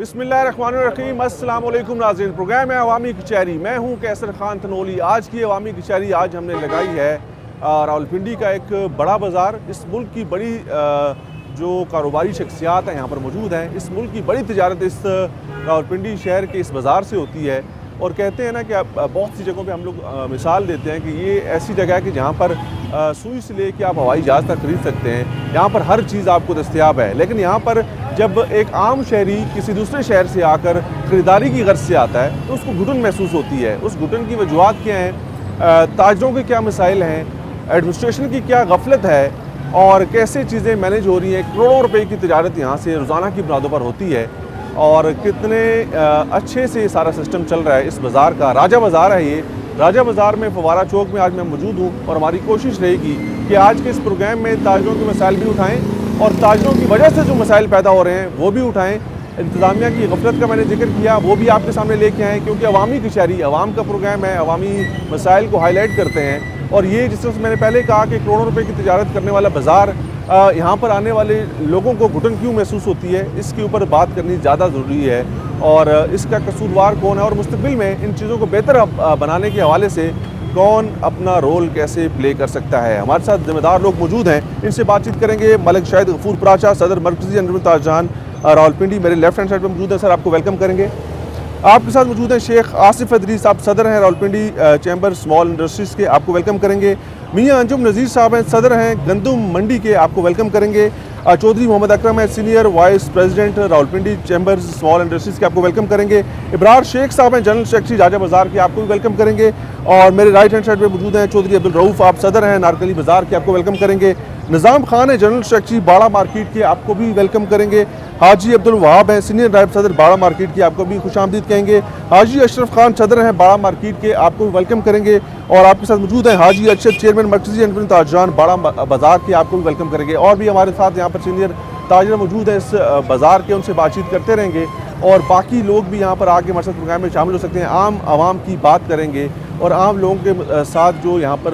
बिस्मिल्लाहिर्रहमानिर्रहीम, अस्सलाम वालेकुम नाज़रीन। प्रोग्राम है अवामी कचहरी। मैं हूँ कैसर खान तनोली। आज की अवामी कचहरी आज हमने लगाई है रावलपिंडी का एक बड़ा बाज़ार। इस मुल्क की बड़ी जो कारोबारी शख्सियात हैं यहाँ पर मौजूद हैं। इस मुल्क की बड़ी तिजारत इस रावलपिंडी शहर के इस बाज़ार से होती है। और कहते हैं ना कि बहुत सी जगहों पे हम लोग मिसाल देते हैं कि ये ऐसी जगह है कि जहाँ पर सुई से लेके आप हवाई जहाज़ तक खरीद सकते हैं। यहाँ पर हर चीज़ आपको दस्तयाब है। लेकिन यहाँ पर जब एक आम शहरी किसी दूसरे शहर से आकर ख़रीदारी की गर्ज से आता है तो उसको घुटन महसूस होती है। उस घुटन की वजूहत क्या हैं, ताजरों के क्या मसाइल हैं, एडमिनिस्ट्रेशन की क्या गफलत है और कैसे चीज़ें मैनेज हो रही हैं। करोड़ों रुपए की तिजारत यहाँ से रोज़ाना की बुनियादों पर होती है और कितने अच्छे से सारा सिस्टम चल रहा है इस बाज़ार का। राजा बाज़ार है ये। राजा बाज़ार में फवारा चौक में आज मैं मौजूद हूँ और हमारी कोशिश रहेगी कि आज के इस प्रोग्राम में ताजरों के मसाइल भी उठाएँ और ताजरों की वजह से जो मसाइल पैदा हो रहे हैं वो भी उठाएँ। इंतज़ामिया की गफलत का मैंने जिक्र किया, वो भी आपके सामने लेके आएँ, क्योंकि अवामी कचहरी अवाम का प्रोग्राम है। अवामी मसाइल को हाईलाइट करते हैं और ये जिस तरह मैंने पहले कहा कि करोड़ों रुपए की तिजारत करने वाला बाज़ार, यहाँ पर आने वाले लोगों को घुटन क्यों महसूस होती है, इसके ऊपर बात करनी ज़्यादा ज़रूरी है। और इसका कसूरवार कौन है और मुस्तक़बिल में इन चीज़ों को बेहतर बनाने के हवाले से कौन अपना रोल कैसे प्ले कर सकता है। हमारे साथ ज़िम्मेदार लोग मौजूद हैं, इनसे बातचीत करेंगे। मलिक शाहिद गफूर पराचा, सदर मरकज़ी अंजुमन ताजरान रावलपिंडी, मेरे लेफ्ट हैंड साइड पर मौजूद है। सर, आपको वेलकम करेंगे। आपके साथ मौजूद हैं शेख आसिफ अदरीस, आप सदर हैं रावलपिंडी चैम्बर स्मॉल इंडस्ट्रीज़ के, आपको वेलकम करेंगे। मियाँ अंजुम नज़ीर साहब हैं, सदर हैं गंदुम मंडी के, आपको वेलकम करेंगे। चौधरी मोहम्मद अकरम है, senior vice president Rawalpindi chamber small industries के, आपको वेलकम करेंगे। इब्रार शेख साहब हैं, जनरल सेक्रेटरी राजा बाज़ार के, आपको भी वेलकम करेंगे। और मेरे राइट हैंड साइड पे मौजूद हैं चौधरी अब्दुल रऊफ़, आप सदर हैं नारकली बाज़ार के, आपको वेलकम करेंगे। निज़ाम खान है, जनरल सेक्रेटरी बाड़ा मार्केट के, आपको भी वेलकम करेंगे। हाजी अब्दुल वहाब हैं, सीनियर नायब सदर बाड़ा मार्केट के, आपको भी खुशामदीद कहेंगे। हाजी अशरफ खान सदर हैं बाड़ा मार्केट के, आपको भी वेलकम करेंगे। और आपके साथ मौजूद हैं हाजी अरशद, चेयरमैन मरकज़ी अंजुमन ताजरान बाड़ा बाज़ार के, आपको भी वेलकम करेंगे। और भी हमारे साथ यहाँ पर सीनियर ताजर मौजूद हैं इस बाज़ार के, उनसे बातचीत करते रहेंगे। और बाकी लोग भी यहाँ पर आके हमारे साथ प्रोग्राम में शामिल हो सकते हैं। आम आवाम की बात करेंगे और आम लोगों के साथ जो यहाँ पर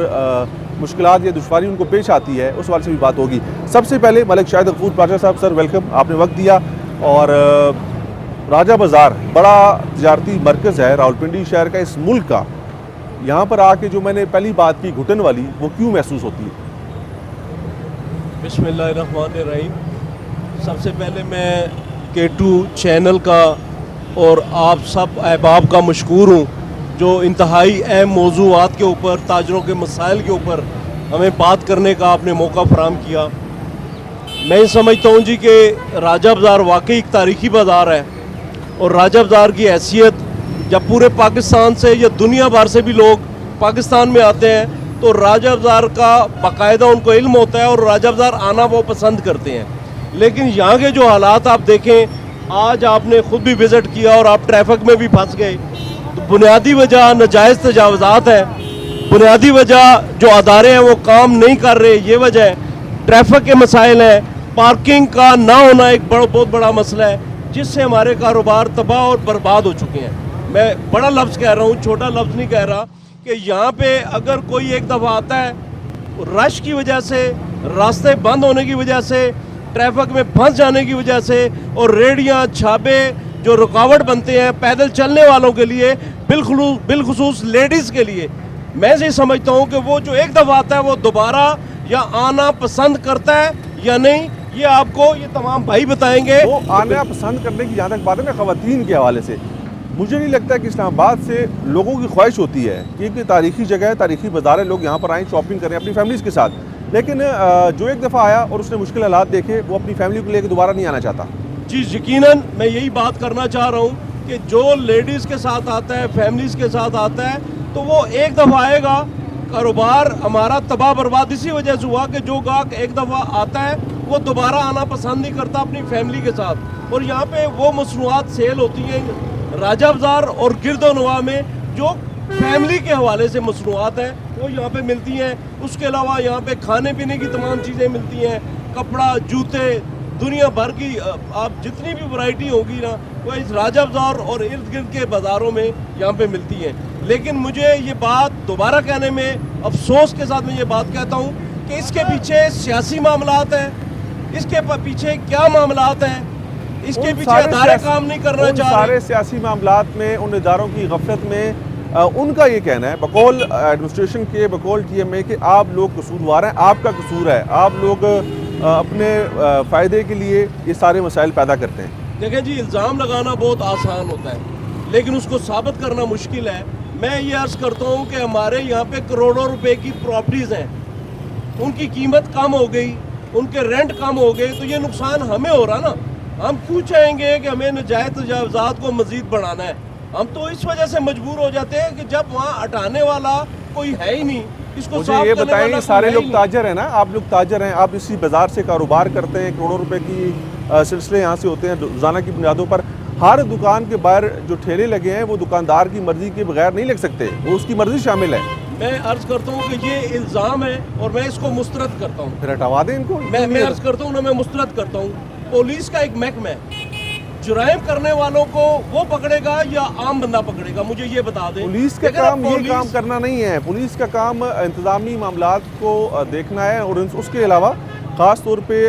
मुश्किलात या दुश्वारी उनको पेश आती है उस वाले से भी बात होगी। सबसे पहले मलिक शाहिद गफूर पराचा साहब, सर वेलकम, आपने वक्त दिया। और राजा बाज़ार बड़ा तजारती मरकज़ है रावलपिंडी शहर का, इस मुल्क का। यहाँ पर आके जो मैंने पहली बात की घुटन वाली, वो क्यों महसूस होती है? बिस्मिल्लाहिर्रहमानिर्रहीम। सबसे पहले मैं K2 चैनल का और आप सब अहबाब का मशकूर हूँ जो इंतहाई अहम मौज़ूआत के ऊपर, ताजरों के मसाइल के ऊपर हमें बात करने का आपने मौका फराहम किया। मैं समझता हूँ जी कि राजा बाज़ार वाकई एक तारीख़ी बाज़ार है और राजा बाज़ार की हैसियत जब पूरे पाकिस्तान से या दुनिया भर से भी लोग पाकिस्तान में आते हैं तो राजा बाज़ार का बाकायदा उनको इल्म होता है और राजा बाज़ार आना वो पसंद करते हैं। लेकिन यहाँ के जो हालात आप देखें, आज आपने ख़ुद भी विज़िट किया और आप ट्रैफिक में भी फंस गए। तो बुनियादी वजह नाजायज़ तजावज़ात है, बुनियादी वजह जो अदारे हैं वो काम नहीं कर रहे, ये वजह है। ट्रैफिक के मसाइल हैं, पार्किंग का ना होना एक बहुत बड़ा मसला है जिससे हमारे कारोबार तबाह और बर्बाद हो चुके हैं। मैं बड़ा लफ्ज़ कह रहा हूँ, छोटा लफ्ज़ नहीं कह रहा, कि यहाँ पे अगर कोई एक दफ़ा आता है रश की वजह से, रास्ते बंद होने की वजह से, ट्रैफिक में फंस जाने की वजह से और रेडियाँ छापे जो रुकावट बनते हैं पैदल चलने वालों के लिए, बिलखुसूस लेडीज़ के लिए, मैं ये समझता हूँ कि वो जो एक दफ़ा आता है वो दोबारा या आना पसंद करता है या नहीं, ये आपको ये तमाम भाई बताएंगे। वो आना पसंद करने की जहाँ तक बात है, मैं ख़वातीन के हवाले से मुझे नहीं लगता कि इस्लामाबाद से लोगों की ख्वाहिश होती है कि एक तारीख़ी जगह है, तारीख़ी बाज़ार है, लोग यहाँ पर आएँ शॉपिंग करें अपनी फैमिलीज़ के साथ। लेकिन जो एक दफ़ा आया और उसने मुश्किल हालात देखे, वो अपनी फैमिली को लेकर दोबारा नहीं आना चाहता। जी यकीनन मैं यही बात करना चाह रहा हूँ कि जो लेडीज़ के साथ आता है, फैमिलीज़ के साथ आता है, तो वो एक दफ़ा आएगा। कारोबार हमारा तबाह बर्बाद इसी वजह से हुआ कि जो गाहक एक दफ़ा आता है वो दोबारा आना पसंद नहीं करता अपनी फैमिली के साथ। और यहाँ पे वो मसनूआत सेल होती हैं राजा बाज़ार और गिरदोनवा में जो फैमिली के हवाले से मसनूआत हैं वो यहाँ पे मिलती हैं। उसके अलावा यहाँ पे खाने पीने की तमाम चीज़ें मिलती हैं, कपड़ा, जूते, दुनिया भर की आप जितनी भी वैरायटी होगी ना वो इस राजा बाज़ार और इर्द गिर्द के बाज़ारों में यहाँ पे मिलती हैं। लेकिन मुझे ये बात दोबारा कहने में अफसोस के साथ मैं ये बात कहता हूँ कि इसके पीछे सियासी मामलात हैं, इसके पीछे क्या मामलात हैं इसके उन पीछे सारे अदारे सियासी- काम नहीं करना उन चाह सारे रहे। सियासी मामलात में, उन इदारों की गफलत में उनका ये कहना है बकौल एडमिनिस्ट्रेशन के, बकौल TMA के, आप लोग कसूरवार हैं, आपका कसूर है, आप लोग अपने फ़ायदे के लिए ये सारे मसाइल पैदा करते हैं। देखें जी, इल्ज़ाम लगाना बहुत आसान होता है, लेकिन उसको साबित करना मुश्किल है। मैं ये अर्ज़ करता हूँ कि हमारे यहाँ पे करोड़ों रुपए की प्रॉपर्टीज़ हैं, उनकी कीमत कम हो गई, उनके रेंट कम हो गए, तो ये नुकसान हमें हो रहा ना। हम क्यों चाहेंगे कि हमें नजायज़ तजावज़ात को मज़ीद बढ़ाना है? हम तो इस वजह से मजबूर हो जाते हैं कि जब वहाँ हटाने वाला कोई है ही नहीं, इसको मुझे साफ ये करने बताएं, वाला ये सारे कोई है लोग ही नहीं। ताजर हैं ना, आप लोग ताजर हैं, आप इसी बाज़ार से कारोबार करते हैं, करोड़ों रुपए की सिलसिले यहाँ से होते हैं रोज़ाना की बुनियादों पर। हर दुकान के बाहर जो ठेले लगे हैं वो दुकानदार की मर्जी के बगैर नहीं लग सकते, वो उसकी मर्जी शामिल है। मैं अर्ज़ करता हूँ कि ये इल्ज़ाम है और मैं इसको मुस्तरद करता हूँ। फिर हटवा दें इनको। मैं अर्ज़ करता हूँ ना, मैं मुस्तरद करता हूँ। पुलिस का एक महकमा है, जुराइम करने वालों को वो पकड़ेगा या आम बंदा पकड़ेगा, मुझे ये बता दें। पुलिस का लेकिन काम अब ये काम करना नहीं है, पुलिस का काम इंतज़ामी मामलात को देखना है, और उसके अलावा ख़ास तौर पे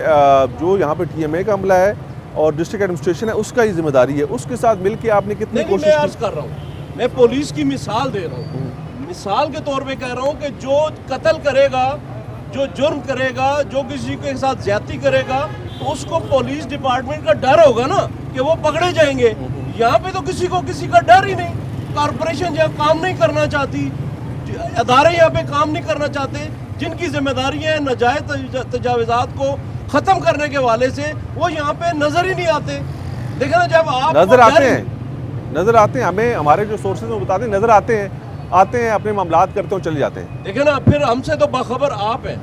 जो यहाँ पे TMA का अमला है और डिस्ट्रिक्ट एडमिनिस्ट्रेशन है, उसका ही जिम्मेदारी है। उसके साथ मिलके आपने कितनी नहीं, कोशिश मैं की? अर्ज़ कर रहा हूँ, मैं पुलिस की मिसाल दे रहा हूँ। मिसाल के तौर पे कह रहा हूँ कि जो कत्ल करेगा, जो जुर्म करेगा, जो किसी के साथ ज्यादती करेगा, तो उसको पुलिस डिपार्टमेंट का डर होगा ना कि वो पकड़े जाएंगे। यहाँ पे तो किसी को किसी का डर ही नहीं। कॉरपोरेशन यहाँ काम नहीं करना चाहती, अदारे यहाँ पे काम नहीं करना चाहते, जिनकी जिम्मेदारी है नाजायज तजावज़ात को ख़त्म करने के वाले से, वो यहाँ पे नज़र ही नहीं आते। देखा ना, जब आप नज़र आते हैं, हमें हमारे जो सोर्सेज वो बताते हैं, नज़र आते हैं, अपने मामलात करते हैं, चले जाते हैं। देखे ना, फिर हमसे तो बाखबर आप हैं,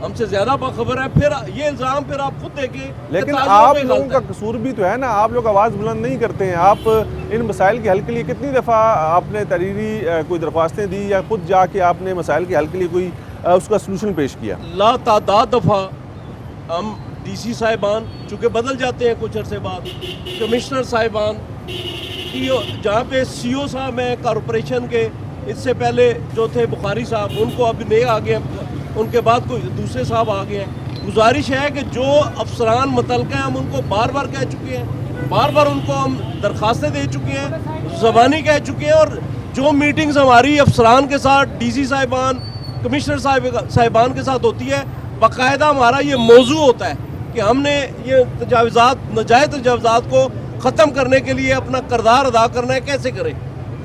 हमसे ज्यादा बाखबर है। फिर ये इल्जाम फिर आप खुद देके, लेकिन आप लोगों का कसूर भी तो है ना, आप लोग आवाज़ बुलंद नहीं करते हैं। आप इन मसाइल के हल के लिए कितनी दफ़ा आपने तहरीरी कोई दरख्वास्तें दी या खुद जाके आपने मसाइल के हल के लिए कोई उसका सलूशन पेश किया? ला तादाद दफ़ा हम DC साहिबान, चूँकि बदल जाते हैं कुछ अरसे बाद, कमिश्नर साहिबान, जहाँ पे CO साहब हैं कॉरपोरेशन के, इससे पहले जो थे बुखारी साहब, उनको अब नए आ गए, उनके बाद कोई दूसरे साहब आ गए हैं। गुजारिश है कि जो अफसरान मुतल्लिक़ हैं, हम उनको बार बार कह चुके हैं, बार बार उनको हम दरख्वास्तें दे चुके हैं, ज़बानी कह चुके हैं, और जो मीटिंग्स हमारी अफसरान के साथ, DC साहिबान, कमिश्नर साहिबान के साथ होती है, बाकायदा हमारा ये मौजू होता है कि हमने ये तजावज़ात, नाजायज़ तजावज़ात को ख़त्म करने के लिए अपना किरदार अदा करना है, कैसे करें।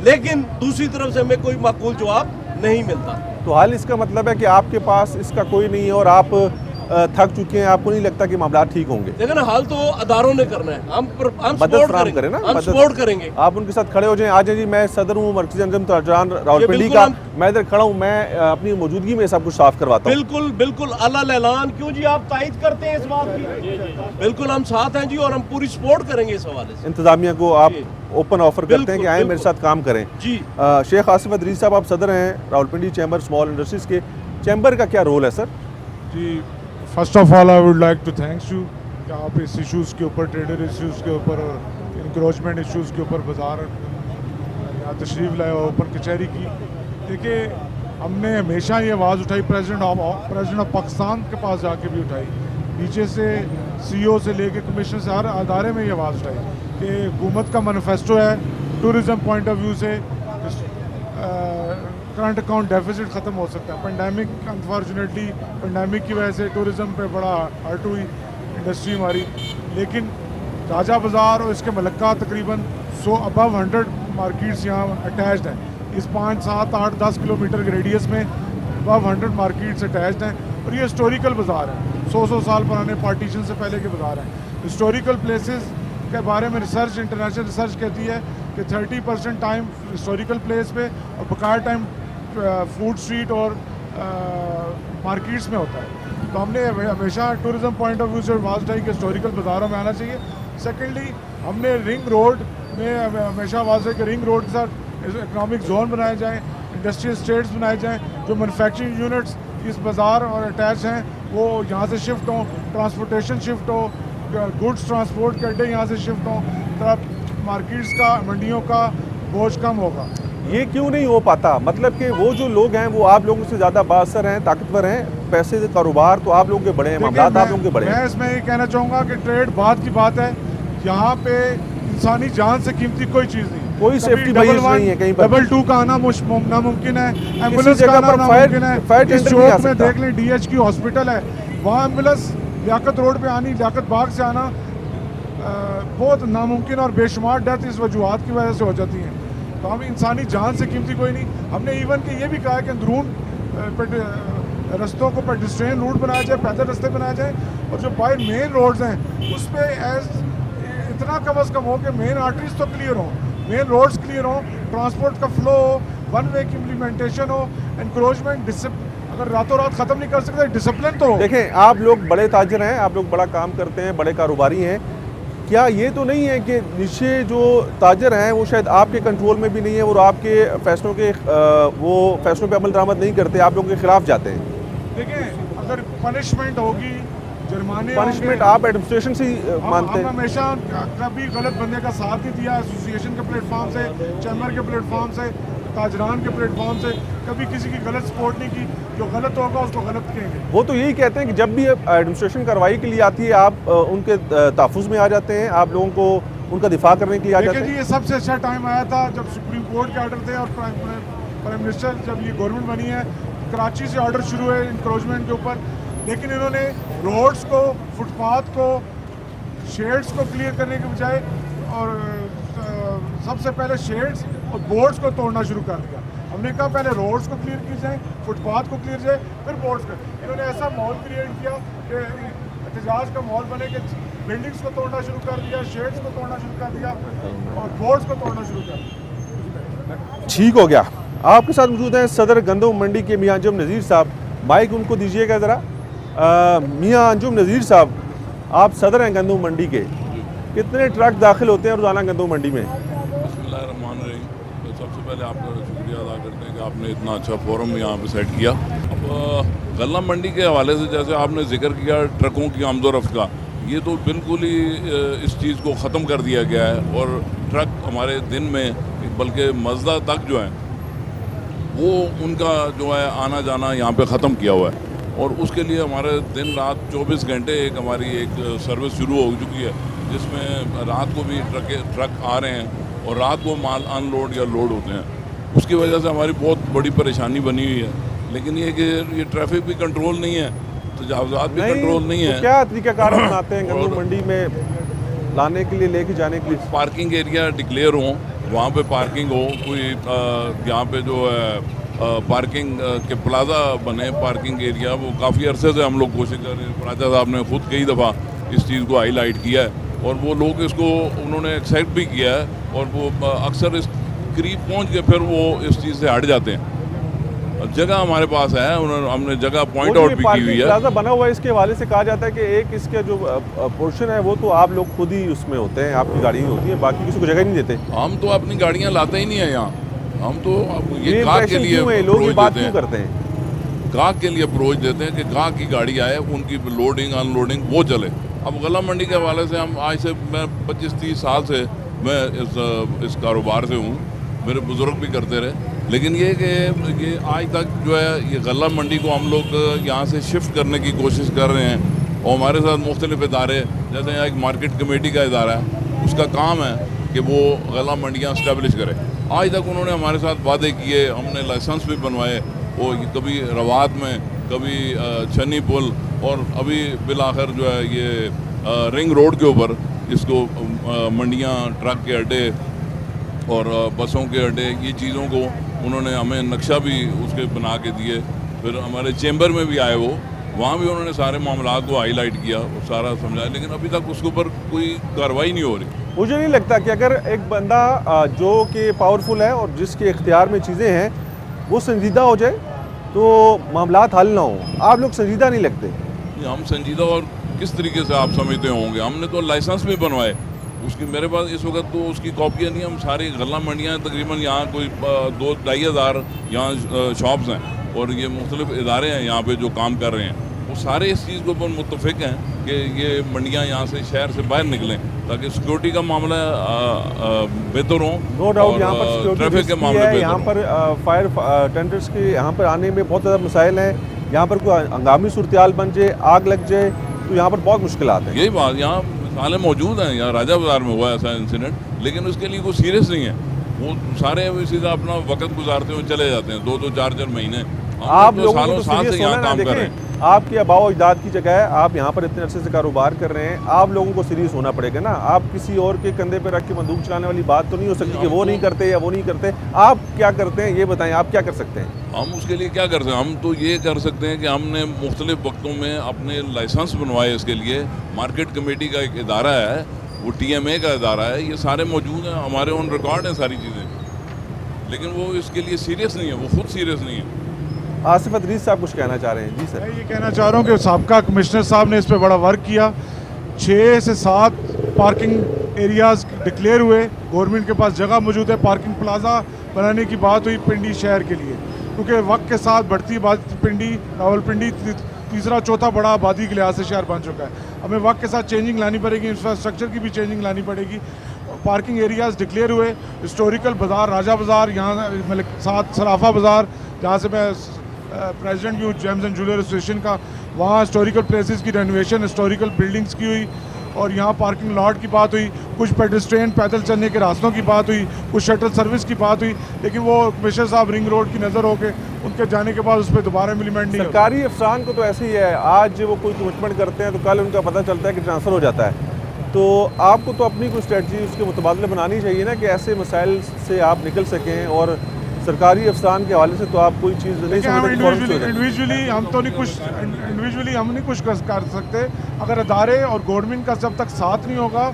लेकिन दूसरी तरफ से हमें कोई माकूल जवाब नहीं मिलता। तो हाल इसका मतलब है कि आपके पास इसका कोई नहीं है और आप थक चुके हैं, आपको नहीं लगता कि मामला ठीक होंगे? देखो ना, हाल तो अदारों ने करना है, हम मदद सपोर्ट फराहम करेंगे, करें ना, हम मदद। सपोर्ट करेंगे। आप उनके साथ खड़े हो जाएं। आज जी, मैं सदर हूँ मरकज़ी अंजुम ताजरान रावलपिंडी बिल्कुल का, हम- मैं इधर खड़ा हूँ, मैं अपनी मौजूदगी में सब कुछ साफ करवाता हूँ। बिल्कुल बिल्कुल, अल्लाह ऐलान, क्यों जी आप तायद करते हैं इस बात की? बिल्कुल हम साथ हैं जी, और हम पूरी सपोर्ट करेंगे इस हवाले से। इंतजामिया को आप जी। ओपन ऑफर करते हैं कि बिल्कुल, आए मेरे बिल्कुल। साथ काम करें। जी, शेख आसिफ अदरी साहब, आप सदर हैं रावलपिंडी चैम्बर स्मॉल इंडस्ट्रीज़ के। चैम्बर का क्या रोल है सर? जी, first of all I would like to thanks you कि आप इस इश्यूज़ के ऊपर, ट्रेडर इश्यूज़ के ऊपर और इंक्रोचमेंट इश्यूज़ के ऊपर बाज़ार यहाँ तशरीफ़ लाए और ओपन कचहरी की। देखिए, हमने हमेशा ये आवाज़ उठाई, प्रेसिडेंट ऑफ पाकिस्तान के पास जाके भी उठाई, नीचे से CEO से लेके कमिश्नर से हर अदारे में ये आवाज़ उठाई कि हुकूमत का मैनिफेस्टो है टूरिज़म पॉइंट ऑफ व्यू से करंट अकाउंट डेफिसिट ख़त्म हो सकता है। पेंडेमिक, अनफॉर्चुनेटली पेंडेमिक की वजह से टूरिज़म पे बड़ा हर्ट हुई इंडस्ट्री हमारी, लेकिन राजा बाज़ार और इसके मलक्का तकरीबन 100 अबव 100 मार्केट्स यहाँ अटैच्ड हैं। इस 5, 7, 8, 10 किलोमीटर के रेडियस में अबव 100 मार्केट्स अटैच्ड हैं, और ये हिस्टोरिकल बाज़ार है, 100 साल पुराने पार्टीशन से पहले के बाज़ार हैं। हिस्टोरिकल प्लेसेस के बारे में रिसर्च, इंटरनेशनल रिसर्च कहती है कि 30% टाइम हिस्टोरिकल प्लेस पे और बकाया टाइम फूड स्ट्रीट और मार्केट्स में होता है। तो हमने हमेशा टूरिज़म पॉइंट ऑफ व्यू से आवाज़ उठाई कि हिस्टोरिकल बाज़ारों में आना चाहिए। सेकेंडली, हमने रिंग रोड में हमेशा आवाज़ है कि रिंग रोड के साथ इकनॉमिक जोन बनाए जाएँ, इंडस्ट्रियल स्टेट्स बनाए जाएँ, जो मैनुफैक्चरिंग यूनिट्स इस बाज़ार और अटैच हैं वो यहाँ से शिफ्ट हों, ट्रांसपोर्टेशन शिफ्ट हो, गुड्स ट्रांसपोर्ट के अड्डे यहाँ से शिफ्ट हों, तब मार्केट्स का, मंडियों का बोझ कम होगा। ये क्यों नहीं हो पाता? मतलब कि वो जो लोग हैं वो आप लोगों से ज़्यादा बाअसर हैं, ताकतवर हैं, पैसे कारोबार तो आप लोगों के बड़े हैं, मामलात आप लोगों के बड़े हैं। मैं इसमें ये कहना चाहूँगा कि ट्रेड बात की बात है, यहाँ पे इंसानी जान से कीमती कोई चीज़ नहीं। कोई कभी सेफ्टी डबल मेजर्स वन, नहीं है कहीं पर। डबल 2 का आना नामुमकिन है, एम्बुलेंस जगह का आना पर नामुमकिन है। फायर इस टेंडर नहीं आ चौक में सकता। देख लें DHQ हॉस्पिटल है, वहाँ एम्बुलेंस लियाकत रोड पे आनी, लियाकत बाग से आना बहुत नामुमकिन और बेशुमार डेथ इस वजूहत की वजह से हो जाती हैं। तो हम इंसानी जान से कीमती कोई नहीं। हमने इवन कि ये भी कहा है कि अंदरून रस्तों को पेडिस्ट्रियन रूट बनाया जाए, पैदल रास्ते बनाए जाए, और जो बाहर मेन रोड्स हैं उस पर इतना कम अज़ कम हो कि मेन आर्टरीज तो क्लियर हो, मेन रोड्स क्लियर हो, ट्रांसपोर्ट का फ्लो हो, वन वे की इम्प्लीमेंटेशन हो, इंक्रोचमेंट अगर रातों रात ख़त्म नहीं कर सकते डिसिप्लिन तो हो। देखें, आप लोग बड़े ताजर हैं, आप लोग बड़ा काम करते हैं, बड़े कारोबारी हैं, क्या ये तो नहीं है कि नीचे जो ताजर हैं वो शायद आपके कंट्रोल में भी नहीं है और आपके फैसलों के वो फैसलों पे अमल दरामद नहीं करते, आप लोगों के खिलाफ जाते हैं? देखें, अगर पनिशमेंट होगी, जुर्माने पनिशमेंट आप एडमिनिस्ट्रेशन से ही मानते हम हैं? हमेशा कभी गलत बंदे का साथ नहीं दिया, एसोसिएशन के प्लेटफॉर्म से, चैम्बर के प्लेटफॉर्म से, ताजरान के प्लेटफॉर्म से कभी किसी की गलत सपोर्ट नहीं की। जो गलत होगा उसको गलत कहेंगे। वो तो यही कहते हैं कि जब भी एडमिनिस्ट्रेशन कार्रवाई के लिए आती है आप उनके तहफ़्फ़ुज़ में आ जाते हैं, आप लोगों को उनका दिफा करने के लिए आ जाते देखिए जी, हैं। ये सबसे अच्छा टाइम आया था जब सुप्रीम कोर्ट के ऑर्डर थे और प्राइम मिनिस्टर जब ये गवर्नमेंट बनी है, कराची से ऑर्डर शुरू है इंक्रोचमेंट के ऊपर, लेकिन इन्होंने रोड्स को, फुटपाथ को, शेड्स को क्लियर करने के बजाय और सबसे पहले शेड्स और बोर्ड्स को तोड़ना शुरू कर दिया। हमने कहा पहले रोड्स को क्लियर की जाए, फुटपाथ को क्लियर जाए, फिर बोर्ड्स को। इन्होंने ऐसा माहौल क्रिएट किया कि एहतजाज का माहौल बने कि बिल्डिंग्स को तोड़ना शुरू कर दिया, शेड्स को तोड़ना शुरू कर दिया और बोर्ड्स को तोड़ना शुरू कर दिया। ठीक हो गया। आपके साथ मौजूद हैं सदर गंदम मंडी के मियाँ अंजुम नज़ीर साहब, माइक उनको दीजिएगा ज़रा। मियाँ अंजुम नज़ीर साहब, आप सदर हैं गंदम मंडी के, कितने ट्रक दाखिल होते हैं रोज़ाना गंदम मंडी में? बिस्मिल्लाहिर्रहमानिर्रहीम। तो सबसे पहले आपका शुक्रिया अदा करते हैं कि आपने इतना अच्छा फोरम यहाँ पे सेट किया। अब गल्ला मंडी के हवाले से जैसे आपने जिक्र किया ट्रकों की आमदोरफ्त का, ये तो बिल्कुल ही इस चीज़ को ख़त्म कर दिया गया है और ट्रक हमारे दिन में बल्कि मज़दा तक जो है वो उनका जो है आना जाना यहाँ पे ख़त्म किया हुआ है। और उसके लिए हमारे दिन रात 24 घंटे हमारी एक सर्विस शुरू हो चुकी है, जिसमें रात को भी ट्रक आ रहे हैं और रात को माल अनलोड या लोड होते हैं। उसकी वजह से हमारी बहुत बड़ी परेशानी बनी हुई है। लेकिन ये कि ये ट्रैफिक भी कंट्रोल नहीं है, तजावुज़ात भी कंट्रोल नहीं है। तो क्या तरीक़ाकार अपनाते हैं गंदम मंडी में लाने के लिए, लेके जाने के लिए? पार्किंग एरिया डिक्लेयर हो, वहाँ पे पार्किंग हो, कोई यहाँ पे जो है पार्किंग के प्लाजा बने, पार्किंग एरिया, वो काफ़ी अरसे से हम लोग कोशिश कर रहे हैं। राजा साहब ने खुद कई दफ़ा इस चीज़ को हाईलाइट किया है और वो लोग इसको उन्होंने एक्सेप्ट भी किया है और वो अक्सर इस करीब पहुँच के फिर वो इस चीज़ से हट जाते हैं। जगह हमारे पास है, हमने जगह पॉइंट आउट भी की हुई है। प्लाजा बना हुआ है, इसके हवाले से कहा जाता है कि एक इसका जो पोर्शन है वो तो आप लोग खुद ही उसमें होते हैं, आपकी गाड़ी होती है, बाकी किसी को जगह नहीं देते। हम तो अपनी गाड़ियाँ लाते ही नहीं है यहाँ, हम तो ये गाहक के impression लिए क्यों है? लोग ये अप्रोच बात देते क्यों हैं, करते हैं? गाहक के लिए अप्रोच देते हैं कि गाहक की गाड़ी आए, उनकी लोडिंग अनलोडिंग वो चले। अब गला मंडी के हवाले से हम आज से मैं 25-30 साल से मैं इस कारोबार से हूँ, मेरे बुज़ुर्ग भी करते रहे। लेकिन ये कि ये आज तक जो है ये गला मंडी को हम लोग यहाँ से शिफ्ट करने की कोशिश कर रहे हैं और हमारे साथ मुख्तलिफ इदारे, जैसे यहाँ एक मार्केट कमेटी का इदारा है, उसका काम है कि वो गला मंडियाँ इस्टेब्लिश करे। आज तक उन्होंने हमारे साथ वादे किए, हमने लाइसेंस भी बनवाए, वो कभी रवात में, कभी छन्नी पुल और अभी बिलाखिर जो है ये रिंग रोड के ऊपर इसको मंडियाँ, ट्रक के अड्डे और बसों के अड्डे, ये चीज़ों को उन्होंने हमें नक्शा भी उसके बना के दिए। फिर हमारे चेंबर में भी आए वो, वहाँ भी उन्होंने सारे मामलात को हाईलाइट किया और सारा समझाया, लेकिन अभी तक उसके ऊपर कोई कार्रवाई नहीं हो रही। मुझे नहीं लगता कि अगर एक बंदा जो कि पावरफुल है और जिसके इख्तियार में चीज़ें हैं वो संजीदा हो जाए तो मामलात हल ना हो। आप लोग संजीदा नहीं लगते। हम संजीदा और किस तरीके से आप समझते होंगे? हमने तो लाइसेंस भी बनवाए, उसकी मेरे पास इस वक्त तो उसकी कॉपियाँ नहीं। हम सारी गल्ला मंडियाँ तकरीबन यहाँ कोई 2-2.5 हज़ार यहाँ शॉप्स हैं और ये मुख्तलिफ इदारे हैं यहाँ पे जो काम कर रहे हैं, वो सारे इस चीज़ के ऊपर मुत्तफिक हैं कि ये मंडियाँ यहाँ से शहर से बाहर निकलें ताकि सिक्योरिटी का मामला बेहतर हो। नो डाउट यहाँ पर ट्रैफिक के मामले है, यहाँ पर फायर टेंडर्स के यहाँ पर आने में बहुत ज़्यादा मसाइल हैं। यहाँ पर कोई हंगामी सूरत हाल बन जाए, आग लग जाए तो यहाँ पर बहुत मुश्किलात हैं। यही बात, यहाँ मिसालें मौजूद हैं, यहाँ राजा बाज़ार में हुआ ऐसा इंसिडेंट, लेकिन उसके लिए कोई सीरियस नहीं है। वो सारे सीधा अपना वक्त गुजारते हुए चले जाते हैं, 2-2 4-4 महीने। आप तो लोगों को सालों तो साल से सीरियस यहाँ होना ना, काम कर रहे देखें हैं। आपकी आबाओ अजदाद की जगह है, आप यहाँ पर इतने अरसे से कारोबार कर रहे हैं, आप लोगों को सीरियस होना पड़ेगा ना। आप किसी और के कंधे पर रख के बंदूक चलाने वाली बात तो नहीं हो सकती कि वो नहीं करते या वो नहीं करते। आप क्या करते हैं ये बताएं, आप क्या कर सकते हैं? हम उसके लिए क्या कर सकते हैं? हम तो ये कर सकते हैं कि हमने मुख्तलिफ वक्तों में अपने लाइसेंस बनवाए इसके लिए। मार्केट कमेटी का एक इदारा है, वो TMA का इदारा है, ये सारे मौजूद हैं, हमारे ऑन रिकॉर्ड हैं सारी चीज़ें, लेकिन वो इसके लिए सीरियस नहीं है, वो खुद सीरियस नहीं है। आसिफ अदरीस साहब कुछ कहना चाह रहे हैं? जी सर। मैं ये कहना चाह रहा हूँ कि साबका कमिश्नर साहब ने इस पर बड़ा वर्क किया। 6 से 7 पार्किंग एरियाज़ डिक्लेयर हुए, गवर्नमेंट के पास जगह मौजूद है। पार्किंग प्लाजा बनाने की बात हुई पिंडी शहर के लिए, क्योंकि वक्त के साथ बढ़ती पिंडी, रावलपिंडी तीसरा चौथा बड़ा आबादी के लिहाज से शहर बन चुका है। हमें वक्त के साथ चेंजिंग लानी पड़ेगी, इंफ्रास्ट्रक्चर की भी चेंजिंग लानी पड़ेगी। पार्किंग एरियाज़ डिक्लेयर हुए, हिस्टोरिकल बाज़ार, राजा बाज़ार, यहाँ मतलब साथ सराफा बाज़ार, जहाँ से मैं प्रेसिडेंट भी हूँ जेम्स एंड ज्वेलर एसोसिएशन का, वहाँ हिस्टोरिकल प्लेसेस की रेनोवेशन, हिस्टोरिकल बिल्डिंग्स की हुई, और यहाँ पार्किंग लॉट की बात हुई, कुछ पेडेस्ट्रियन पैदल चलने के रास्तों की बात हुई, कुछ शटल सर्विस की बात हुई, लेकिन वो कमिश्नर साहब रिंग रोड की नज़र हो के उनके जाने के बाद उस पर दोबारा इम्प्लीमेंट नहीं होता। सरकारी अफसरान को तो ऐसे ही है, आज वो कोई कमिटमेंट करते हैं तो कल उनका पता चलता है कि ट्रांसफ़र हो जाता है। तो आपको तो अपनी कोई स्ट्रेटजी उसके मुतबादले बनानी चाहिए ना, कि ऐसे मसाइल से आप निकल सकें। और सरकारी अफसरान के हवाले से तो आप कोई चीज़ नहीं समझते। इंडिविजुअली हम तो नहीं कुछ इंडिविजुअली हम नहीं कुछ कर सकते, अगर अदारे और गवर्नमेंट का जब तक साथ नहीं होगा।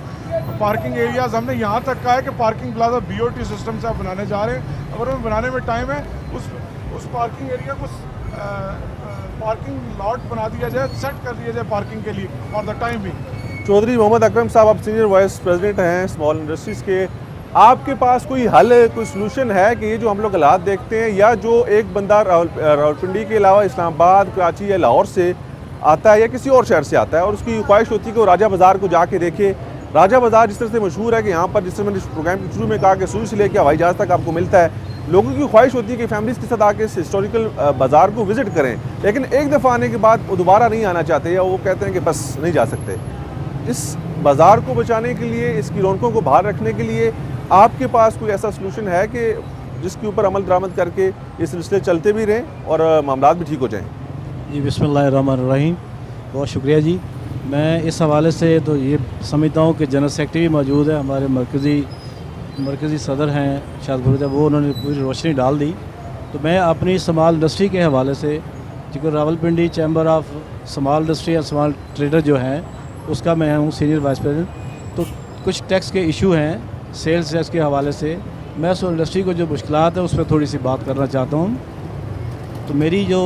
पार्किंग एरियाज हमने यहाँ तक कहा है कि पार्किंग प्लाजा BOT सिस्टम से आप बनाने जा रहे हैं, अगर वो बनाने में टाइम है उस पार्किंग एरिया को पार्किंग लॉट बना दिया जाए, सेट कर दिया जाए पार्किंग के लिए फॉर द टाइम भी। चौधरी मोहम्मद अकरम साहब, आप सीनियर वाइस प्रेसिडेंट हैं स्मॉल इंडस्ट्रीज़ के, आपके पास कोई हल, कोई सलूशन है कि ये जो हम लोग हालात देखते हैं, या जो एक बंदा रावलपिंडी के अलावा इस्लामाबाद, कराची या लाहौर से आता है या किसी और शहर से आता है और उसकी ख्वाहिश होती है कि वो राजा बाज़ार को जाके देखे। राजा बाज़ार जिस तरह से मशहूर है कि यहाँ पर, जिस तरह मैंने प्रोग्राम के शुरू में कहा कि सुई से लेकर हवाई जहाज़ तक आपको मिलता है, लोगों की ख्वाहिश होती है कि फैमिलीज़ के साथ आके इस हिस्टोरिकल बाज़ार को विज़िट करें, लेकिन एक दफ़ा आने के बाद वो दोबारा नहीं आना चाहते, या वो कहते हैं कि बस नहीं जा सकते। इस बाज़ार को बचाने के लिए, इसकी रौनकों को बाहर रखने के लिए आपके पास कोई ऐसा सलूशन है कि जिसके ऊपर अमल दरामद करके ये सिलसिले चलते भी रहें और मामला भी ठीक हो जाएं? जी बिस्मिल्लाहिर्रहमानिर्रहीम, बहुत शुक्रिया जी। मैं इस हवाले से तो ये समझता हूँ कि जनरल सेक्रेटरी भी मौजूद है, हमारे मरकज़ी सदर हैं शाहजफर, वो उन्होंने पूरी रोशनी डाल दी। तो मैं अपनी स्मॉल इंडस्ट्री के हवाले से, जो Rawalpindi chamber of small industry और स्मॉल ट्रेडर जो हैं उसका मैं हूँ सीनियर वाइस प्रेसिडेंट। तो कुछ टैक्स के इशू हैं, सेल्स टैक्स के हवाले से मैं उस इंडस्ट्री को जो मुश्किलात है उस पर थोड़ी सी बात करना चाहता हूँ। तो मेरी जो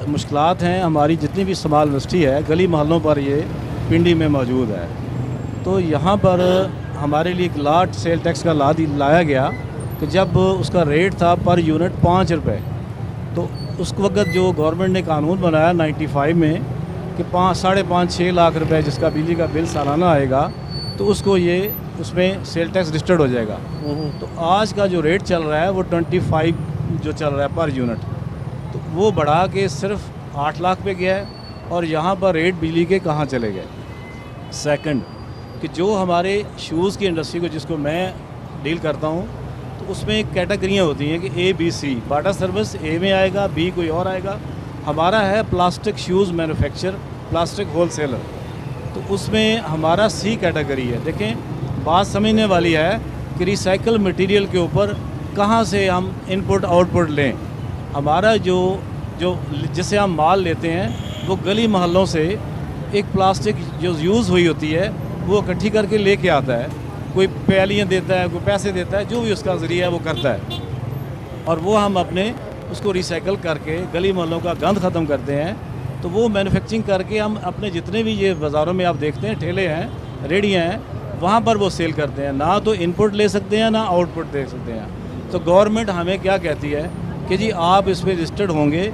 मुश्किलात हैं, हमारी जितनी भी स्मॉल इंडस्ट्री है गली मोहल्लों पर ये पिंडी में मौजूद है। तो यहाँ पर हमारे लिए एक लाट सेल टैक्स का लाया गया कि जब उसका रेट था पर यूनिट 5 रुपये, तो उस वक्त जो गवर्नमेंट ने कानून बनाया 95 में कि 5.5-6 लाख रुपए जिसका बिजली का बिल सालाना आएगा तो उसको ये उसमें सेल टैक्स रजिस्टर्ड हो जाएगा। तो आज का जो रेट चल रहा है वो 25 जो चल रहा है पर यूनिट, तो वो बढ़ा के सिर्फ 8 लाख पे गया है। और यहाँ पर रेट बिजली के कहाँ चले गए। सेकंड कि जो हमारे शूज़ की इंडस्ट्री को जिसको मैं डील करता हूँ, तो उसमें कैटेगरियाँ होती हैं कि A, B, C। Bata service A में आएगा, B कोई और आएगा। हमारा है plastic shoes manufacture, plastic wholesaler, तो उसमें हमारा C कैटेगरी है। देखें बात समझने वाली है कि रिसाइकल मटेरियल के ऊपर कहाँ से हम इनपुट आउटपुट लें। हमारा जो जिससे हम माल लेते हैं वो गली मोहल्लों से एक प्लास्टिक जो यूज़ हुई होती है वो इकट्ठी करके लेके आता है, कोई पैलियाँ देता है, कोई पैसे देता है, जो भी उसका ज़रिया है वो करता है, और वो हम अपने उसको रिसाइकल करके गली मोहल्लों का गंद ख़त्म करते हैं। तो वो मैन्युफैक्चरिंग करके हम अपने जितने भी ये बाज़ारों में आप देखते हैं ठेले हैं, रेहड़ियाँ हैं, वहाँ पर वो सेल करते हैं। ना तो इनपुट ले सकते हैं ना आउटपुट दे सकते हैं। तो गवर्नमेंट हमें क्या कहती है कि जी आप इसमें रजिस्टर्ड होंगे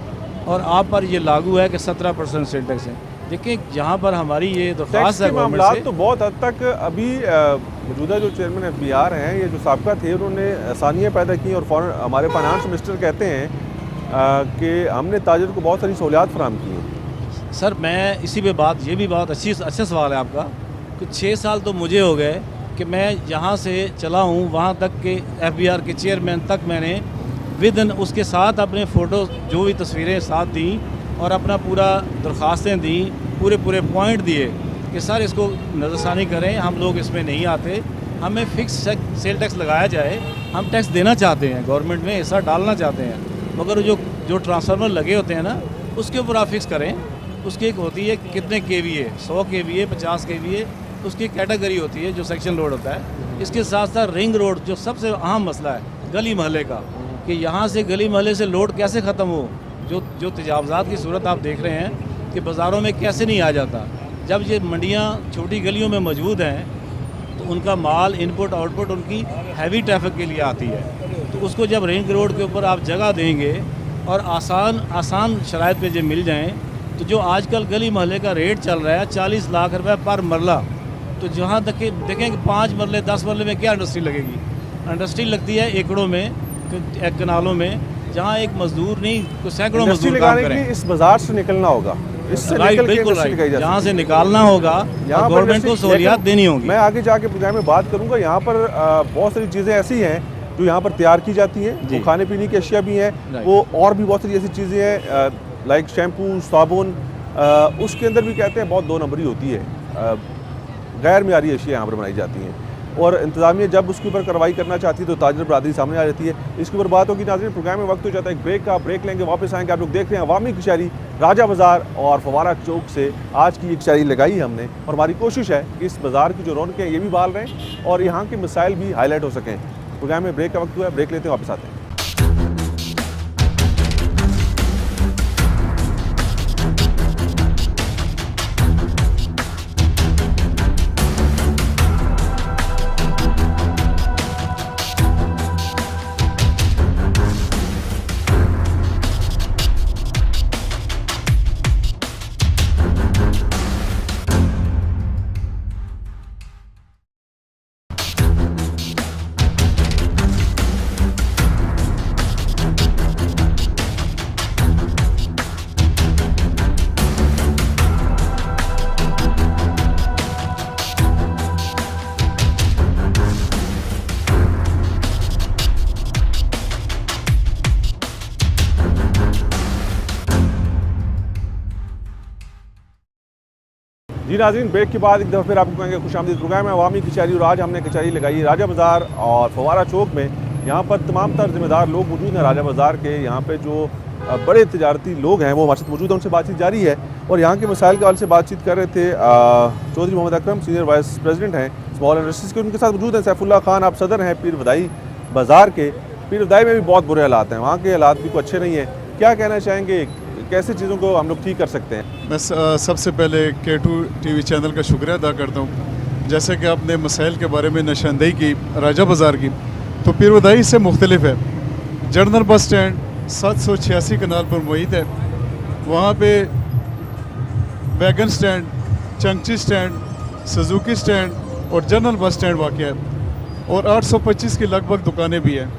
और आप पर ये लागू है कि 17% सेल टैक्स है। देखिए जहाँ पर हमारी ये दरख्वास्त है मामला तो बहुत हद तक अभी मौजूदा जो चेयरमैन FBR हैं, ये जो साबका थे, उन्होंने आसानियाँ पैदा की और फ़ौरन हमारे फाइनेंस मिनिस्टर कहते हैं कि हमने ताजर को बहुत सारी सहूलियात फराहम की हैं। सर मैं इसी पे बात, ये भी बहुत अच्छा सवाल है आपका कुछ 6 साल तो मुझे हो गए कि मैं यहाँ से चला हूँ वहाँ तक के FBR के चेयरमैन तक मैंने विदन उसके साथ अपने फ़ोटो जो भी तस्वीरें साथ दी और अपना पूरा दरख्वास्तें दी, पूरे पॉइंट दिए कि सर इसको नज़रसानी करें, हम लोग इसमें नहीं आते, हमें फिक्स सेल टैक्स लगाया जाए, हम टैक्स देना चाहते हैं, गवर्नमेंट में हिस्सा डालना चाहते हैं, मगर जो ट्रांसफार्मर लगे होते हैं ना उसके ऊपर आप फिक्स करें। उसकी एक होती है कितने KVA, 100 KVA, 50 KVA, उसकी कैटेगरी होती है जो सेक्शन लोड होता है। इसके साथ साथ रिंग रोड जो सबसे अहम मसला है गली मोहल्ले का, कि यहाँ से गली मोहल्ले से लोड कैसे ख़त्म हो। जो तजावज़ात की सूरत आप देख रहे हैं कि बाज़ारों में कैसे नहीं आ जाता, जब ये मंडियाँ छोटी गलियों में मौजूद हैं तो उनका माल इनपुट आउटपुट उनकी हैवी ट्रैफिक के लिए आती है, तो उसको जब रिंग रोड के ऊपर आप जगह देंगे और आसान शराइत पे जो मिल जाएं, तो जो आजकल गली मोहल्ले का रेट चल रहा है 40 लाख रुपए पर मरला, तो जहाँ तक देखें कि 5 मरले 10 मरले में क्या इंडस्ट्री लगेगी। इंडस्ट्री लगती है एकड़ों में, कनालों में, जहाँ एक मजदूर नहीं तो सैकड़ों मजदूर काम करें। इस बाजार से निकलना होगा, इससे राइट, बिल्कुल राइट, यहाँ से निकालना होगा, गवर्नमेंट को सहूलियात देनी होगी। मैं आगे जाके प्रोग्राम में बात करूँगा। यहाँ पर बहुत सारी चीज़ें ऐसी हैं जो यहाँ पर तैयार की जाती हैं, वो खाने पीने की अशिया भी हैं, वो और भी बहुत सारी ऐसी चीज़ें हैं लाइक शैम्पू, साबुन, उसके अंदर भी कहते हैं बहुत 2 नंबरी होती है, गैर मियारी अशिया यहाँ पर बनाई जाती हैं, और इंतज़ामिया जब उसके ऊपर कार्रवाई करना चाहती है तो ताजर बरादरी सामने आ जाती है। इसके ऊपर बात होगी। नाज़रीन, प्रोग्राम में वक्त हो जाता है एक ब्रेक का, ब्रेक लेंगे, वापस आएंगे। आप लोग देख रहे हैं अवामी कचहरी राजा बाज़ार और फवारा चौक से आज की एक कचहरी लगाई हमने, और हमारी कोशिश है कि इस बाज़ार की जो रौनकें हैं ये भी बहाल रहें और यहाँ के मसाइल भी हाईलाइट हो सकें। प्रोग्राम में ब्रेक का वक्त हुआ है, ब्रेक लेते हैं, वापस आते हैं। जी नाज़रीन, ब्रेक के बाद एक दफ़ा फिर आपको कहेंगे खुशामदीद। प्रोग्राम है अवामी कचहरी और आज हमने कचहरी लगाई है राजा बाज़ार और फवारा चौक में। यहाँ पर तमाम तर ज़िम्मेदार लोग मौजूद हैं राजा बाज़ार के। यहाँ पे जो बड़े तजारती लोग हैं वो हमारे साथ मौजूद हैं, उनसे बातचीत जारी है और यहाँ के मसाइल के हवाले से बातचीत कर रहे थे। Chaudhary Mohammad Akram senior vice president हैं स्मॉल इंडस्ट्रीज़ के, उनके साथ मौजूद हैं सैफुल्लाह खान, आप सदर हैं पीर बदाई बाज़ार के। पीर बदाई में भी बहुत बुरे हालात हैं, वहाँ के हालात भी कुछ अच्छे नहीं हैं। क्या कहना चाहेंगे, कैसे चीज़ों को हम लोग ठीक कर सकते हैं? मैं सबसे पहले K2 TV चैनल का शुक्रिया अदा करता हूँ। जैसे कि आपने मसाइल के बारे में निशानदेही की राजा बाज़ार की, तो पीर बदाई से मुख्तलिफ है। जनरल बस स्टैंड 786 कनाल पर मुहित है, वहाँ पे वैगन स्टैंड, चंगची स्टैंड, सुजुकी स्टैंड और जनरल बस स्टैंड वाक़ है और 825 की लगभग दुकानें भी हैं।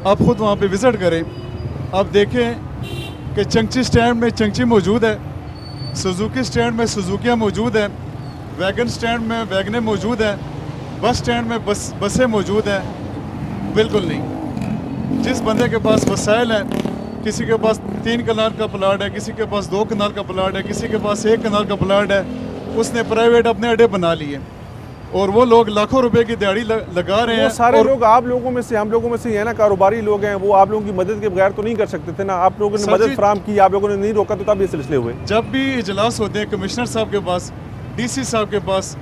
आप ख़ुद वहाँ पे विज़िट करें, आप देखें कि चंगची स्टैंड में चंगची मौजूद है, सुजुकी स्टैंड में सुजुकियाँ मौजूद हैं, वैगन स्टैंड में वैगनें मौजूद हैं, बस स्टैंड में बसें मौजूद हैं। बिल्कुल नहीं। जिस बंदे के पास वसाइल हैं, किसी के पास 3 कनाल का प्लाट है, किसी के पास 2 कनाल का प्लाट है, किसी के पास 1 कनाल का प्लाट है, उसने प्राइवेट अपने अड्डे बना लिए और वो लोग लाखों रुपए की दिहाड़ी लगा रहे हैं। सारे लोग आप लोगों में से, हम लोगों में से है ना, कारोबारी लोग हैं, वो आप लोगों की मदद के बगैर तो नहीं कर सकते थे ना। आप लोगों ने मदद फराम की, आप लोगों ने नहीं रोका, तो तब ये सिलसिले हुए। जब भी इजलास होते हैं कमिश्नर साहब के पास, DC साहब के पास,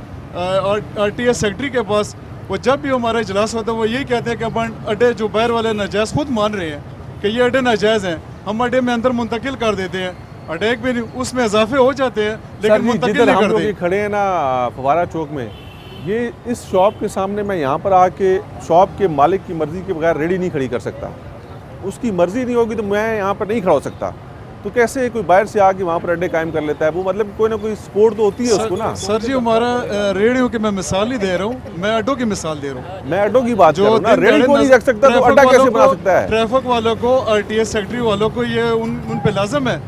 RTS सेक्रेटरी के पास, वो जब भी हमारा इजलास होता है वो यही कहते हैं कि अपन अड्डे जो बाहर वाले नाजायज़ खुद मान रहे हैं कि ये अड्डे नाजायज़ हैं, हम अड्डे में अंदर मुंतकिल कर देते हैं, अड्डे भी नहीं, उसमें इजाफे हो जाते हैं लेकिन मुंतकिल नहीं करते। खड़े हैं ना फवारा चौक में, ये इस शॉप के सामने मैं यहाँ पर आके शॉप के मालिक की मर्ज़ी के बगैर रेडी नहीं खड़ी कर सकता। उसकी मर्ज़ी नहीं होगी तो मैं यहाँ पर नहीं खड़ा हो सकता। तो कैसे कोई बाहर से आके वहाँ पर अड्डे कायम कर लेता है? वो मतलब कोई ना कोई सपोर्ट तो होती है उसको ना। सर जी, हमारा रेडियो की मैं मिसाल नहीं दे रहा हूँ, मैं अड्डों की मिसाल दे रहा हूँ। मैं अड्डों की बात कर रहा हूँ ना, रेडी को नहीं रख सकता तो अड्डा कैसे बना सकता है? ट्रैफिक वालों को, RTS सेक्रेटरी वालों को ये उन पे लाजम है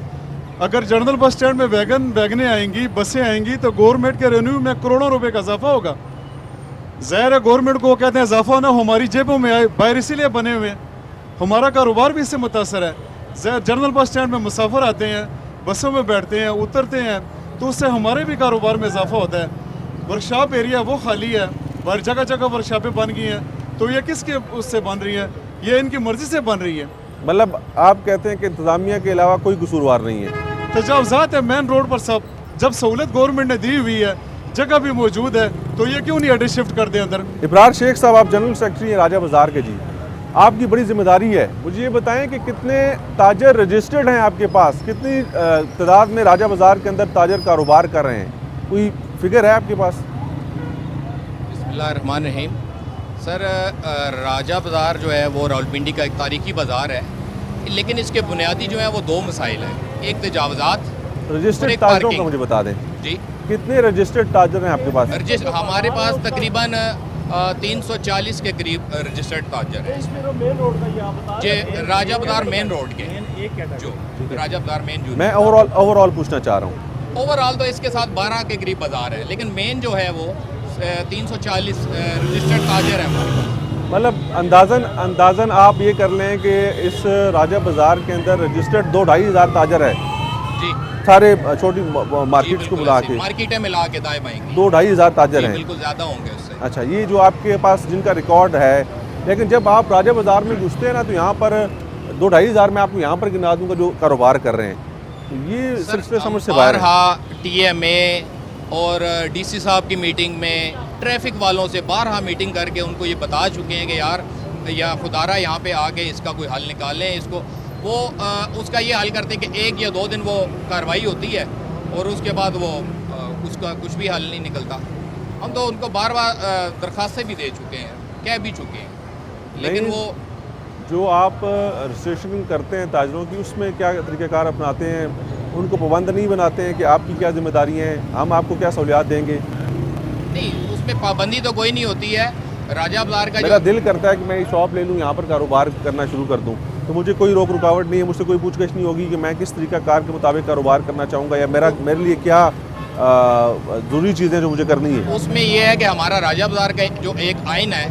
अगर जनरल बस स्टैंड में वैगनें आएंगी, बसें आएंगी, तो गवर्नमेंट के रेवेन्यू में करोड़ों रुपए का इजाफा होगा। ज़ाहिर है गवर्नमेंट को कहते हैं इजाफा ना हमारी जेबों में आए, बाहर इसीलिए बने हुए हैं, हमारा कारोबार भी इससे मुतासर है। जनरल बस स्टैंड में मुसाफिर आते हैं, बसों में बैठते हैं, उतरते हैं, तो उससे हमारे भी कारोबार में इजाफा होता है। वर्कशॉप एरिया वो खाली है, हर जगह जगह वर्कशॉपें बन गई हैं, तो ये किसके उससे बन रही है? ये इनकी मर्जी से बन रही है। मतलब आप कहते हैं कि इंतज़ामिया के अलावा कोई कसूरवार नहीं है। तजावज़ात है मेन रोड पर सब, जब सहूलत गवर्नमेंट ने दी हुई है, जगह भी मौजूद है, तो ये क्यों नहीं अड्डे शिफ्ट कर दें अंदर? इब्रार शेख साहब, आप जनरल सेक्रेटरी हैं राजा बाज़ार के जी, आपकी बड़ी जिम्मेदारी है। मुझे ये बताएं कि कितने ताजर रजिस्टर्ड हैं आपके पास, कितनी तादाद में राजा बाज़ार के अंदर ताजर कारोबार कर रहे हैं, कोई फिगर है आपके पास? बिस्मिल्लाहिर्रहमानिर्रहीम। सर, राजा बाज़ार जो है वो रावलपिंडी का एक तारीखी बाज़ार है, लेकिन इसके बुनियादी जो है वो दो मसाइल हैं। एक तजावज़ात, रजिस्टर्ड ताजरों का मुझे बता दें जी, कितने रजिस्टर्ड ताजर हैं आपके पास? हमारे पास तकरीबन 340 के करीब रजिस्टर्ड ताजर हैं। जे राजा बाज़ार मेन रोड के जो राजा बाज़ार मेन मैं ओवरऑल पूछना चाह रहा हूँ। ओवरऑल तो इसके साथ 12 के करीब बाज़ार है, लेकिन मेन जो है वो 340 रजिस्टर्ड ताजर है हमारे पास। मतलब अंदाज़न आप ये कर लें कि इस राजा बाज़ार के अंदर रजिस्टर्ड 2-2.5 हज़ार ताजर है जी, सारे छोटी मार्केट्स को मिला के, मार्केटें मिला के दाएं बाएं 2-2.5 हज़ार ताजर हैं। बिल्कुल ज़्यादा होंगे उससे। अच्छा, ये जो आपके पास जिनका रिकॉर्ड है, लेकिन जब आप राजा बाज़ार में घुसते हैं ना, तो यहाँ पर 2-2.5 हज़ार मैं आपको यहाँ पर गिना दूँगा जो कारोबार कर रहे हैं, तो ये सिलसिले समझ से बाहर है। TMA और DC साहब की मीटिंग में ट्रैफिक वालों से बारहा मीटिंग करके उनको ये बता चुके हैं कि यार या खुदारा यहाँ पे आके इसका कोई हल निकालें। इसको वो उसका ये हल करते हैं कि 1 या 2 दिन वो कार्रवाई होती है और उसके बाद वो उसका कुछ भी हल नहीं निकलता। हम तो उनको बार-बार दरखास्तें भी दे चुके हैं, कह भी चुके हैं, लेकिन वो जो आप रजिस्ट्रेशन करते हैं ताजरों की, उसमें क्या तरीक़ाकार अपनाते हैं? उनको पाबंद नहीं बनाते हैं कि आपकी क्या जिम्मेदारी है, हम आपको क्या सहूलियात देंगे? नहीं, उसमें पाबंदी तो कोई नहीं होती है। राजा बाज़ार का मेरा दिल करता है कि मैं शॉप ले लूँ, यहाँ पर कारोबार करना शुरू कर दूँ, तो मुझे कोई रोक रुकावट नहीं है, मुझसे कोई पूछगछ नहीं होगी कि मैं किस तरीक़ाकार के मुताबिक कारोबार करना चाहूँगा या मेरे लिए क्या ज़रूरी चीज़ें जो मुझे करनी है। उसमें यह है कि हमारा राजा बाज़ार का जो एक आइन है,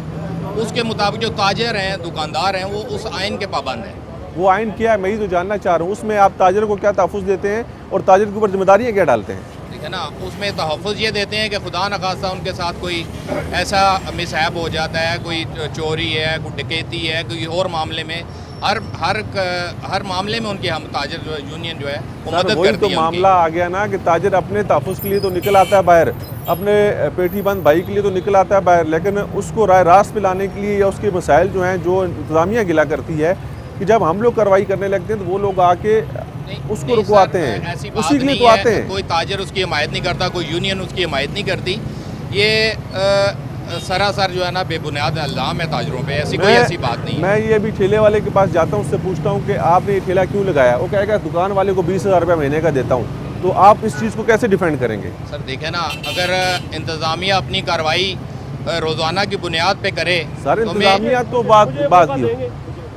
उसके मुताबिक जो ताजर हैं, दुकानदार हैं, वो उस आइन के पाबंद हैं। वो आइन क्या है, मैं ही तो जानना चाह रहा हूँ। उसमें आप ताजर को क्या तहफ़्फ़ुज़ देते हैं और ताजर के ऊपर जिम्मेदारियाँ क्या डालते हैं? ठीक है ना, उसमें तहफ़्फ़ुज़ ये देते हैं कि खुदा न खास्ता उनके साथ कोई ऐसा मिसहैब हो जाता है, कोई चोरी है, कोई डकैती है, कोई और मामले में हर मामले में उनकी हम ताजर जो यूनियन जो है वो मदद वही करती तो है। मामला आ गया ना कि ताजर अपने तहफ़्फ़ुज़ के लिए तो निकल आता है बाहर, अपने पेटी बंद भाई के लिए तो निकल आता है बाहर, लेकिन उसको राय रास्त पे लाने के लिए या उसके मसाइल जो हैं, जो इंतज़ामिया गिला करती है कि जब हम लोग कार्रवाई करने लगते हैं तो वो लोग आके उसको रुकवाते हैं, उसी के लिए तो आते हैं। कोई ताजर उसकी हिमायत नहीं करता, कोई यूनियन उसकी हिमायत नहीं करती। ये सरासर जो है ना बेबुनियाद इल्ज़ाम है ताजरों पे, कोई ऐसी बात नहीं है। मैं ये अभी ठेले वाले के पास जाता हूँ, उससे पूछता हूँ कि आपने ये ठेला क्यों लगाया, वो कहेगा दुकान वाले को 20,000 रुपये महीने का देता हूँ। तो आप इस चीज़ को कैसे डिफेंड करेंगे? सर देखें ना, अगर इंतज़ामिया अपनी कार्रवाई रोज़ाना की बुनियाद पे करे, सर तो इंतज़ामिया तो बात की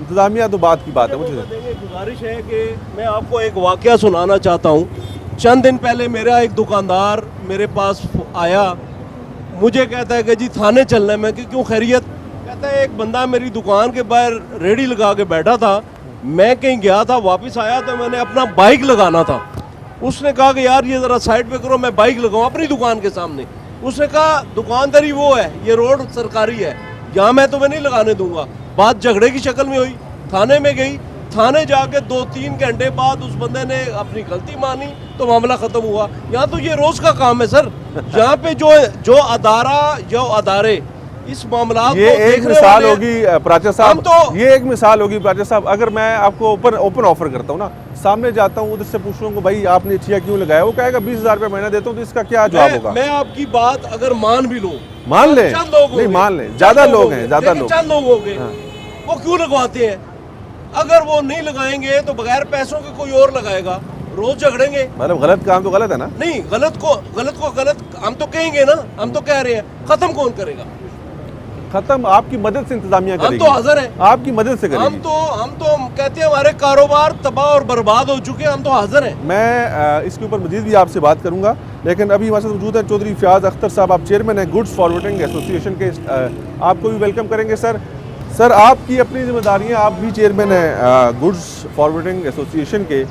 इंतज़ामिया तो बात की बात है। मुझे गुजारिश है कि मैं आपको एक वाक़या सुनाना चाहता हूँ। चंद दिन पहले मेरा एक दुकानदार मेरे पास आया, मुझे कहता है कि जी थाने चलना है। मैं कि क्यों, खैरियत? कहता है एक बंदा मेरी दुकान के बाहर रेडी लगा के बैठा था, मैं कहीं गया था, वापस आया तो मैंने अपना बाइक लगाना था। उसने कहा कि यार ये ज़रा साइड पे करो, मैं बाइक लगाऊँ अपनी दुकान के सामने। उसने कहा दुकानदारी वो है, ये रोड सरकारी है, यहाँ मैं तुम्हें नहीं लगाने दूंगा। बात झगड़े की शक्ल में हुई, थाने में गई, थाने जाके 2-3 घंटे बाद उस बंदे ने अपनी गलती मानी तो मामला ख़त्म हुआ। यहाँ तो ये रोज़ का काम है सर। यहाँ पे जो अदारे इस मामला ये एक मिसाल होगी प्राचा साहब, तो ये एक मिसाल होगी प्राचा साहब। अगर मैं आपको ओपन ऑफर करता हूँ ना, सामने जाता हूँ, उधर से पूछ लूँ भाई आपने चिया क्यों लगाया, वो कहेगा 20,000 रुपये महीना देता हूँ, तो इसका क्या जवाब होगा? मैं आपकी बात अगर मान भी लूँ, मान लें, चंद लोग नहीं मान लें, ज़्यादा लोग हैं, ज़्यादा लोग, चंद लोग होंगे, वो क्यों लगवाते हैं? अगर वो नहीं लगाएंगे तो बगैर पैसों के कोई और लगाएगा, रोज झगड़ेंगे। मतलब गलत काम तो गलत है ना? नहीं, गलत को गलत हम तो कहेंगे ना, हम तो कह रहे हैं, खत्म कौन करेगा? खत्म आपकी मदद से इंतजामिया हम करेगी। तो हाजिर हैं, आपकी मदद से करेगी। हम तो कहते हैं हमारे कारोबार तबाह और बर्बाद हो चुके हैं, हम तो हाजिर हैं। मैं इसके ऊपर मजीद भी आपसे बात करूंगा, लेकिन अभी हमारे साथ मौजूद हैं चौधरी फयाज अख्तर साहब, आप चेयरमैन हैं गुड्स फॉरवर्डिंग एसोसिएशन के। आपको भी वेलकम करेंगे सर। सर, आपकी अपनी जिम्मेदारी है, आप भी चेयरमैन हैं गुड्स फॉरवर्डिंग एसोसिएशन के।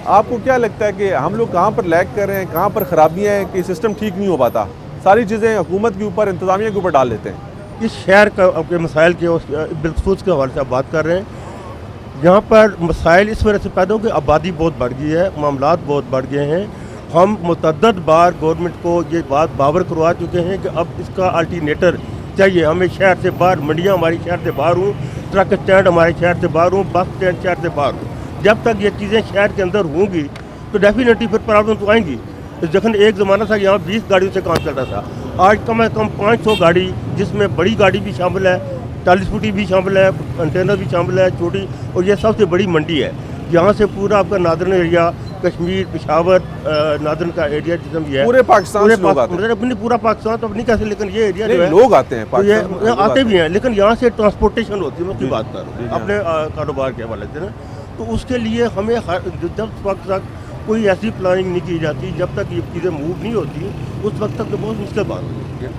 आपको क्या लगता है कि हम लोग कहाँ पर लैग कर रहे हैं, कहाँ पर खराबियाँ हैं कि सिस्टम ठीक नहीं हो पाता? सारी चीज़ें हुकूमत के ऊपर, इंतजामिया के ऊपर डाल देते हैं। इस शहर के मसाइल के बिलखसूस के हवाले से आप बात कर रहे हैं। यहाँ पर मसाइल इस वजह से पैदा हो कि आबादी बहुत बढ़ गई है, मामलात बहुत बढ़ गए हैं। हम मुतअद्दिद बार गवर्नमेंट को ये बात बावर करवा चुके हैं कि अब इसका अल्टरनेटर चाहिए हमें। शहर से बाहर, मंडियाँ हमारी शहर से बाहर हूँ, ट्रक स्टैंड हमारे शहर से बाहर हूँ, बस स्टैंड शहर से बाहर हूँ। जब तक ये चीज़ें शहर के अंदर होंगी तो डेफिनेटली फिर प्रॉब्लम तो आएंगी। जखन एक ज़माना था यहाँ 20 गाड़ियों से काम चलता था, आज कम से कम 500 गाड़ी, जिसमें बड़ी गाड़ी भी शामिल है, 40 फुटी भी शामिल है, कंटेनर भी शामिल है, छोटी, और ये सबसे बड़ी मंडी है। यहाँ से पूरा आपका northern area, Kashmir, Peshawar, northern का एरिया जितना भी है, पूरे पाकिस्तान से लोग आते हैं। अपनी पूरा पाकिस्तान तो अब नहीं कैसे, लेकिन ये एरिया जो नहीं, है लोग आते हैं तो ये पाकिस्तान, आते भी हैं, लेकिन यहाँ से ट्रांसपोर्टेशन होती है। मैं उसकी बात कर रहा जी, हूँ हाँ। अपने कारोबार के हवाले से ना, तो उसके लिए हमें जब वक्त तक कोई ऐसी प्लानिंग नहीं की जाती, जब तक ये चीज़ें मूव नहीं होती, उस वक्त तक तो बहुत मुश्किल बात होती है।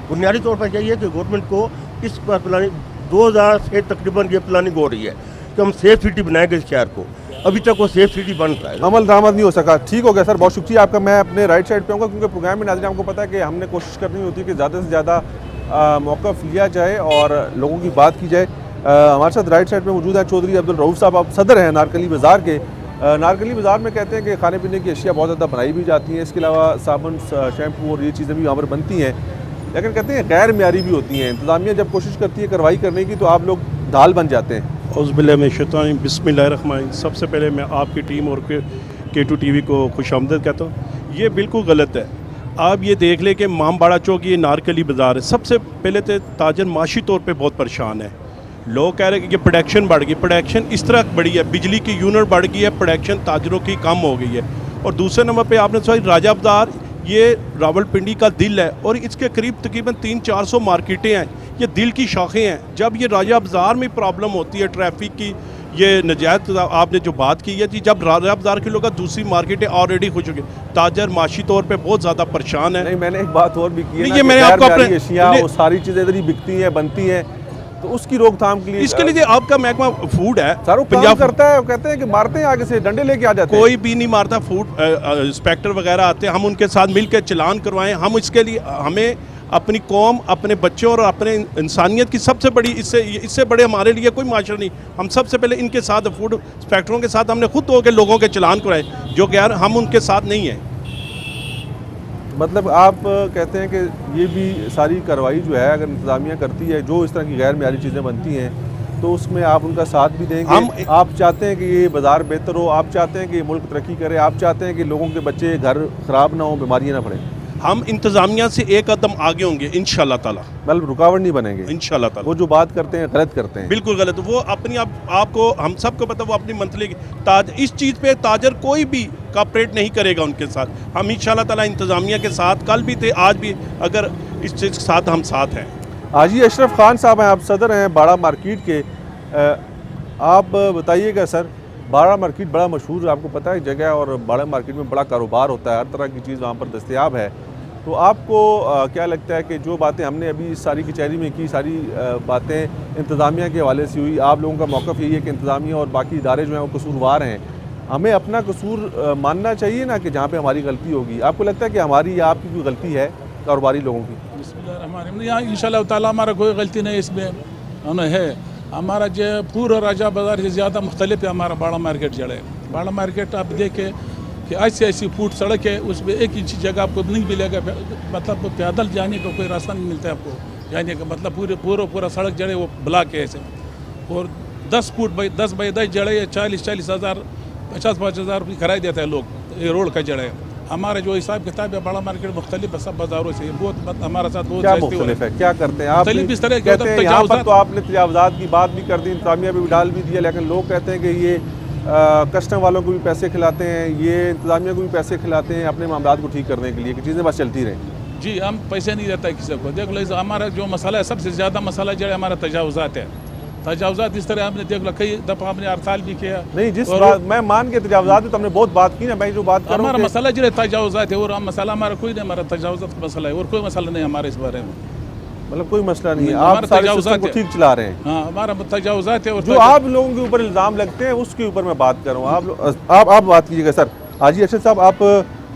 बुनियादी तौर पर चाहिए कि गवर्नमेंट को इस पर प्लानिंग 2000 से तकरीबन ये प्लानिंग हो रही है कि हम सेफ सिटी बनाएंगे इस शहर को। अभी तक वो सेफ सिटी बन रहा है, अमल दरामद नहीं हो सका। ठीक हो गया सर, बहुत शुक्रिया आपका। मैं अपने राइट साइड पे आऊँगा, क्योंकि प्रोग्राम में नाज़रीन आपको पता है कि हमने कोशिश करनी होती है कि ज़्यादा से ज़्यादा मौक़िफ़ लिया जाए और लोगों की बात की जाए। हमारे साथ राइट साइड पे मौजूद है चौधरी अब्दुल रऊफ़ साहब, आप सदर हैं नारकली बाज़ार के। नारकली बाज़ार में कहते हैं कि खाने पीने की अशिया बहुत ज़्यादा बनाई भी जाती हैं, इसके अलावा साबुन, शैम्पू और ये चीज़ें भी वहाँ पर बनती हैं, लेकिन कहते हैं गैर मियारी भी होती हैं। इंतज़ामिया जब कोशिश करती है कार्रवाई करने की तो आप लोग ढाल बन जाते हैं। बिस्मिल्लाहिर्रहमानिर्रहीम। सबसे पहले मैं आपकी टीम और K2 TV को खुशामदीद कहता हूँ। ये बिल्कुल गलत है। आप ये देख लें कि मामबाड़ा चौक ये नारकली बाज़ार है। सबसे पहले तो ताजर माशी तौर पे बहुत परेशान है। लोग कह रहे हैं कि प्रोडक्शन बढ़ गई, प्रोडक्शन इस तरह बढ़ी है, बिजली की यूनिट बढ़ गई है, प्रोडक्शन ताजरों की कम हो गई है। और दूसरे नंबर पे आपने सोचा राजा बाज़ार, ये रावलपिंडी का दिल है और इसके करीब तकरीबन 300-400 मार्केटें हैं, ये दिल की शाखें हैं। जब ये राजा बाज़ार में प्रॉब्लम होती है ट्रैफिक की, ये नजायज़ आपने जो बात की है जी, जब राजा बाज़ार के लोग दूसरी मार्केटें ऑलरेडी खुश हो गई, ताजर माशी तौर पे बहुत ज़्यादा परेशान है। नहीं, मैंने एक बात और भी की है नहीं, ना ये कि मैंने गैर आपको अपने- मियारी अशिया, वो सारी चीज़ें इधर ही बिकती हैं, बनती हैं, तो उसकी रोकथाम के लिए इसके लिए आपका महकमा फूड है, सर वो काम करता है, वो कहते हैं कि मारते हैं आगे से, डंडे लेके आ जाते हैं। कोई भी नहीं मारता। फूड इंस्पेक्टर वगैरह आते हैं, हम उनके साथ मिलकर चलान करवाएं। हम इसके लिए हमें अपनी कौम, अपने बच्चों और अपने इंसानियत की सबसे बड़ी, इससे बड़े हमारे लिए कोई माशरा नहीं। हम सबसे पहले इनके साथ, फूड इंस्पेक्टरों के साथ हमने खुद होकर लोगों के चलान करवाए, जो गैर हम उनके साथ नहीं हैं। मतलब आप कहते हैं कि ये भी सारी कार्रवाई जो है अगर इंतज़ामिया करती है, जो इस तरह की गैर मियारी चीज़ें बनती हैं, तो उसमें आप उनका साथ भी देंगे। आप चाहते हैं कि ये बाज़ार बेहतर हो, आप चाहते हैं कि मुल्क तरक्की करे, आप चाहते हैं कि लोगों के बच्चे घर ख़राब ना हो, बीमारियाँ ना पड़ें। हम इंतज़ामिया से एक कदम आगे होंगे इंशाल्लाह ताला, मतलब रुकावट नहीं बनेंगे इंशाल्लाह ताला। वो जो बात करते हैं गलत करते हैं, बिल्कुल गलत। वो अपनी आपको, हम सबको पता, वो अपनी मंथली ताज, इस चीज़ पे ताजर कोई भी कॉपरेट नहीं करेगा उनके साथ। हम इंशाल्लाह ताला इंतज़ामिया के साथ कल भी थे, आज भी, अगर इस चीज़ के साथ हम साथ हैं। हाजी अशरफ खान साहब हैं, आप सदर हैं बाड़ा मार्केट के। आप बताइएगा सर, बाड़ा मार्केट बड़ा मशहूर, आपको पता है जगह, और बाड़ा मार्केट में बड़ा कारोबार होता है, हर तरह की चीज़ वहाँ पर दस्तयाब है। तो आपको क्या लगता है कि जो बातें हमने अभी सारी कचहरी में की, सारी बातें इंतज़ामिया के हवाले से हुई, आप लोगों का मौक़िफ़ यही है कि इंतज़ामिया और बाकी इदारे जो हैं वो कसूरवार हैं, हमें अपना कसूर मानना चाहिए ना कि जहाँ पे हमारी गलती होगी? आपको लगता है कि हमारी या आपकी कोई गलती है कारोबारी लोगों की? यहाँ इंशाल्लाह ताला हमारा कोई गलती नहीं इसमें है। हमारा जो पूरा राजा बाज़ार से ज़्यादा मुख्तलिफ है हमारा बाड़ा मार्केट जड़े। बाड़ा मार्केट आप देखें कि ऐसी ऐसी फुट सड़क है, उसमें 1 इंच जगह आपको नहीं मिलेगा, मतलब पैदल जाने का कोई रास्ता नहीं मिलता है आपको जाने का, मतलब पूरा सड़क जड़े वो ब्लॉक है ऐसे। और 10 फुट बाई 10 जड़े 40-40 हज़ार 50-50 हज़ार रुपये किराया देता है लोग, ये रोड का जड़े। हमारा जो हिसाब किताब है बड़ा मार्केट मुख्तलिफ है सब बाज़ारों से, बहुत हमारा साथ बहुत क्या मुख्तलिफ है, क्या करते हैं आप? इस तरह कहते हैं यहाँ पर तो आपने तजावुज़ात की बात भी कर दी, इंतज़ामिया पे भी डाल भी दिया, लेकिन लोग कहते हैं कि ये कस्टम वालों को भी पैसे खिलाते हैं, ये इंतज़ामिया को भी पैसे खिलाते हैं अपने मामलात को ठीक करने के लिए, कि चीज़ें बस चलती रहें। जी हम पैसे नहीं देता किसी को। देख लो हमारा जो मसाला है, सबसे ज़्यादा मसाला जो है हमारा तजावुज़ात है। तजावुज़ात इस तरह हमने देख लो कई दफ़ा हमने हड़ताल भी किया। नहीं, जिस बात मैं मान के तजावुज़ात तो हमने बहुत बात की ना, मैं जो बात कर रहा हूं हमारा कि मसाला जो है तजावुज़ात है, और हम मसाला हमारा कोई नहीं, हमारा तजावुज़ात का मसला है, और कोई मसला नहीं हमारे इस बारे में। मतलब कोई मसला नहीं है, हमारा आप सारे तजावुज़ात सिस्टम को है। ठीक चला रहे हैं। हाँ हमारा तजावुज़ात है। और जो आप लोगों के ऊपर इल्ज़ाम लगते हैं उसके ऊपर मैं बात कर रहा हूँ। आप बात कीजिएगा सर। हाजी अरशद साहब, आप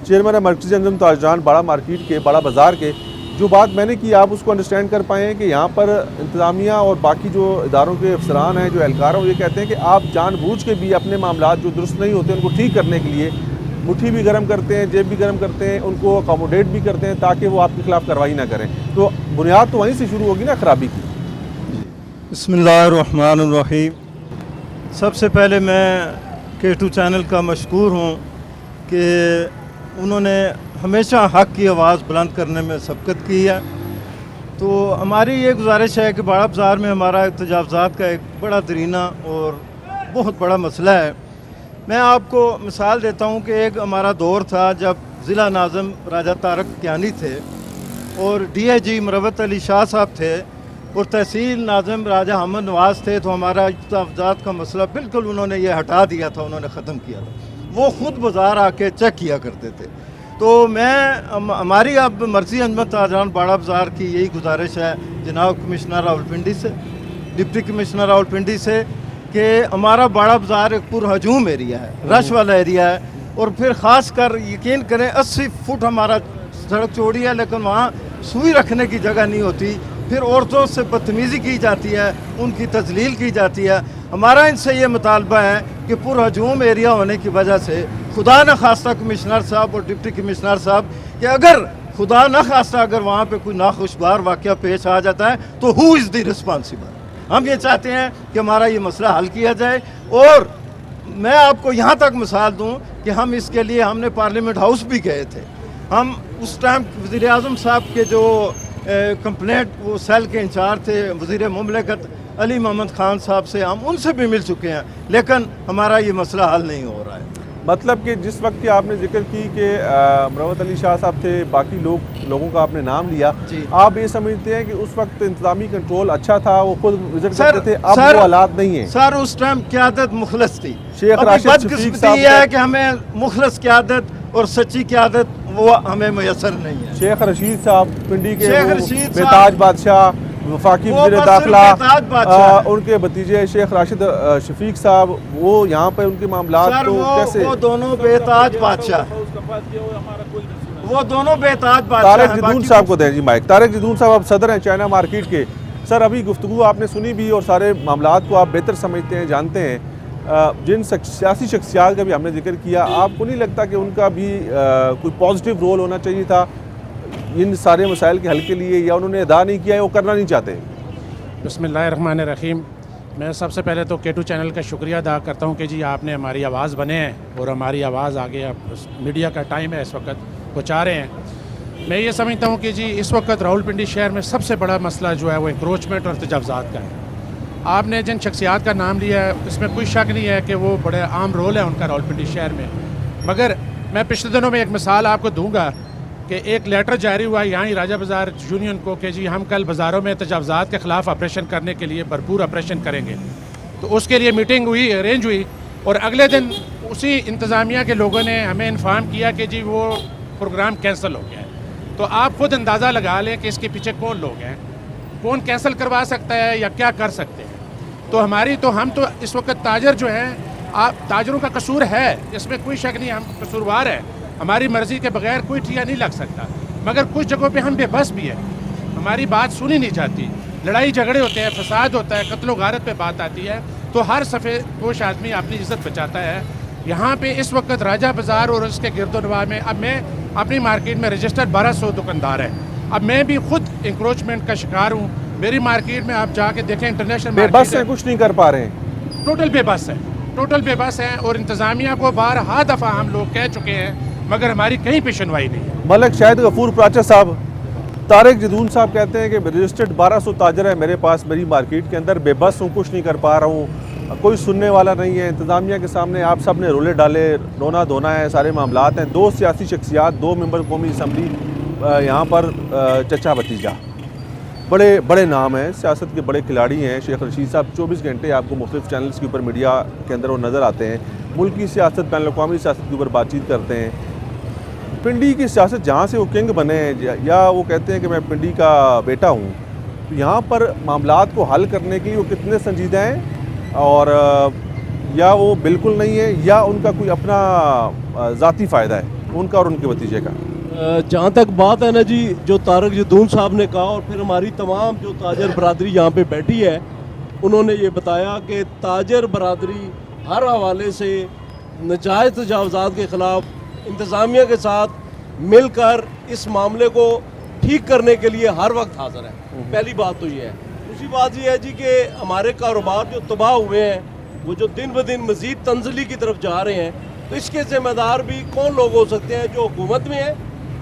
चेयरमैन है मरकज़ी अंजुमन ताजरान बाड़ा मार्केट के, बाड़ा बाज़ार के, जो बात मैंने की आप उसको अंडरस्टैंड कर पाए हैं कि यहाँ पर इंतज़ामिया और बाकी जो इदारों के अफसरान हैं, जो एहलकार हैं, वो ये कहते हैं कि आप जानबूझ के भी अपने मामलात जो दुरुस्त नहीं होते उनको ठीक करने के लिए मुट्ठी भी गर्म करते हैं, जेब भी गर्म करते हैं, उनको अकोमोडेट भी करते हैं ताकि वो आपके खिलाफ कार्रवाई ना करें। तो बुनियाद तो वहीं से शुरू होगी ना खराबी की। बिस्मिल्लाहिर्रहमानिर्रहीम। सबसे पहले मैं K2 चैनल का मशकूर हूँ कि उन्होंने हमेशा हक़ की आवाज़ बुलंद करने में सबकत की है। तो हमारी ये गुजारिश है कि बाड़ा बाज़ार में हमारा तजावुज़ात का एक बड़ा दरीना और बहुत बड़ा मसला है। मैं आपको मिसाल देता हूँ कि एक हमारा दौर था जब ज़िला नाज़िम राजा तारक कियानी थे और DIG मरवत अली शाह साहब थे और तहसील नाज़िम राजा अहमद नवाज़ थे। तो हमारा तजावुज़ात का मसला बिल्कुल उन्होंने ये हटा दिया था, उन्होंने ख़त्म किया था। वो ख़ुद बाज़ार आके चेक किया करते थे। तो हमारी अब मरकज़ी अंजुमन ताजरान बाड़ा बाज़ार की यही गुजारिश है जनाब कमिश्नर रावलपिंडी से, डिप्टी कमिश्नर रावलपिंडी से, कि हमारा बाड़ा बाज़ार एक पुरहजूम एरिया है, रश वाला एरिया है। और फिर ख़ास कर यकीन करें 80 फुट हमारा सड़क चौड़ी है, लेकिन वहाँ सुई रखने की जगह नहीं होती। फिर औरतों से बदतमीज़ी की जाती है, उनकी तजलील की जाती है। हमारा इनसे ये मुतालबा है कि पुरहजूम एरिया होने की वजह से खुदा न खास्ता कमिश्नर साहब और डिप्टी कमिश्नर साहब कि अगर खुदा न खास्ता अगर वहाँ पे कोई नाखुशगवार वाक़या पेश आ जाता है तो हु इज़ द रिस्पॉन्सिबल। हम ये चाहते हैं कि हमारा ये मसला हल किया जाए। और मैं आपको यहाँ तक मिसाल दूँ कि हम इसके लिए हमने पार्लियामेंट हाउस भी गए थे। हम उस टाइम वज़ीर आज़म साहब के जो कंप्लेंट वो सेल के इंचार्ज थे वज़ीर मुमलिकत अली मोहम्मद खान साहब से, हम उनसे भी मिल चुके हैं, लेकिन हमारा ये मसला हल नहीं हो रहा है। मतलब कि जिस वक्त की आपने जिक्र की कि मरवत अली शाह साहब थे, बाकी लोगों का आपने नाम लिया, आप ये समझते हैं कि उस वक्त इंतजामी कंट्रोल अच्छा था, वो खुद विजिट करते थे, अब वो हालात नहीं है? सर उस टाइम क़यादत मुखलस थी। शेख राशिद शफीक साहब ये है कि हमें मुखलस क़यादत और सच्ची क़यादत वो हमें मैसर नहीं है। शेख रशीद साहब पिंडी के बेताज बेताज बादशाह, वफाकी वज़ीर दाखिला, उनके भतीजे शेख राशिद शफीक साहब, वो यहाँ पर उनके मामला तो कैसे? वो दोनों बेताज बादशाह, वो दोनों बेताज बादशाह। तारिक जदून साहब को दें जी माइक। तारिक जदून साहब अब सदर हैं चाइना मार्केट के। सर अभी गुफ्तगू आपने सुनी भी और सारे मामलात को आप बेहतर समझते हैं, जानते हैं। जिन सियासी शख्सियात का भी हमने जिक्र किया, आपको नहीं लगता कि उनका भी कोई पॉजिटिव रोल होना चाहिए था इन सारे मसाइल के हल के लिए, या उन्होंने अदा नहीं किया है, वो करना नहीं चाहते? बिस्मिल्लाहिर्रहमानिर्रहीम। मैं सबसे पहले तो K2 चैनल का शुक्रिया अदा करता हूँ कि जी आपने हमारी आवाज़ बने हैं और हमारी आवाज़ आगे अब मीडिया का टाइम है इस वक्त पहुँचा रहे हैं। मैं ये समझता हूँ कि जी इस वक्त रावलपिंडी शहर में सबसे बड़ा मसला जो है वो इंक्रोचमेंट और तजावुज़ात का है। आपने जिन शख्सियात का नाम लिया है इसमें कोई शक नहीं है कि वो बड़े आम रोल है उनका रावलपिंडी शहर में। मगर मैं पिछले दिनों में एक मिसाल आपको दूँगा कि एक लेटर जारी हुआ यहाँ ही राजा बाज़ार यूनियन को कि जी हम कल बाज़ारों में तजावुज़ात के ख़िलाफ़ ऑपरेशन करने के लिए भरपूर ऑपरेशन करेंगे। तो उसके लिए मीटिंग हुई, अरेंज हुई, और अगले दिन उसी इंतज़ामिया के लोगों ने हमें इन्फॉर्म किया कि जी वो प्रोग्राम कैंसिल हो गया है। तो आप खुद अंदाज़ा लगा लें कि इसके पीछे कौन लोग हैं, कौन कैंसिल करवा सकता है या क्या कर सकते हैं। तो हम तो इस वक्त ताजर जो हैं, आप ताजरों का कसूर है, इसमें कोई शक नहीं, हम कसूरवार हैं। हमारी मर्ज़ी के बगैर कोई ठिया नहीं लग सकता, मगर कुछ जगहों पे हम बेबस भी हैं, हमारी बात सुनी नहीं जाती, लड़ाई झगड़े होते हैं, फसाद होता है, कत्लो गारत पे बात आती है, तो हर सफ़ेदपोश आदमी अपनी इज़्ज़त बचाता है। यहाँ पे इस वक्त राजा बाज़ार और उसके गिरदोनवा में, अब मैं अपनी मार्केट में रजिस्टर्ड 1200 दुकानदार है, अब मैं भी खुद इंक्रोचमेंट का शिकार हूँ। मेरी मार्केट में आप जाके देखें, इंटरनेशनल बेबस है, कुछ नहीं कर पा रहे हैं, टोटल बेबस है, टोटल बेबस है। और इंतज़ामिया को बारहा दफ़ा हम लोग कह चुके हैं, मगर हमारी कहीं पे सुनवाई नहीं है। मलक शाहिद गफूर प्राचा साहब, तारिक जदून साहब कहते हैं कि रजिस्टर्ड 1200 ताजर है मेरे पास, मेरी मार्केट के अंदर बेबस हूँ, कुछ नहीं कर पा रहा हूँ, कोई सुनने वाला नहीं है। इंतज़ामिया के सामने आप सब ने रोले डाले, रोना धोना है, सारे मामलात हैं। 2 सियासी शख्सियात, 2 मेंबर कौमी असम्बली यहाँ पर चचा भतीजा बड़े बड़े नाम हैं, सियासत के बड़े खिलाड़ी हैं। शेख रशीद साहब 24 घंटे आपको मुख्तलिफ चैनल्स के ऊपर मीडिया के अंदर वो नज़र आते हैं, मुल्क की सियासत, बैन अवी सियासत के ऊपर बातचीत करते हैं। पिंडी की सियासत जहाँ से वो किंग बने हैं या वो कहते हैं कि मैं पिंडी का बेटा हूँ, तो यहाँ पर मामलात को हल करने के लिए वो कितने संजीदा हैं और या वो बिल्कुल नहीं है या उनका कोई अपना ज़ाती फ़ायदा है उनका और उनके भतीजे का। जहाँ तक बात है ना जी, जो तारक जदून साहब ने कहा और फिर हमारी तमाम जो ताजर बरादरी यहाँ पे बैठी है, उन्होंने ये बताया कि ताजर बरादरी हर हवाले से नाजायज़ तजावज़ात के ख़िलाफ़ इंतज़ामिया के साथ मिलकर इस मामले को ठीक करने के लिए हर वक्त हाज़िर है। पहली बात तो ये है। दूसरी बात ये है जी कि हमारे कारोबार जो तबाह हुए हैं, वो जो दिन ब दिन मज़ीद तंजली की तरफ जा रहे हैं, तो इसके ज़िम्मेदार भी कौन लोग हो सकते हैं? जो हुकूमत में है,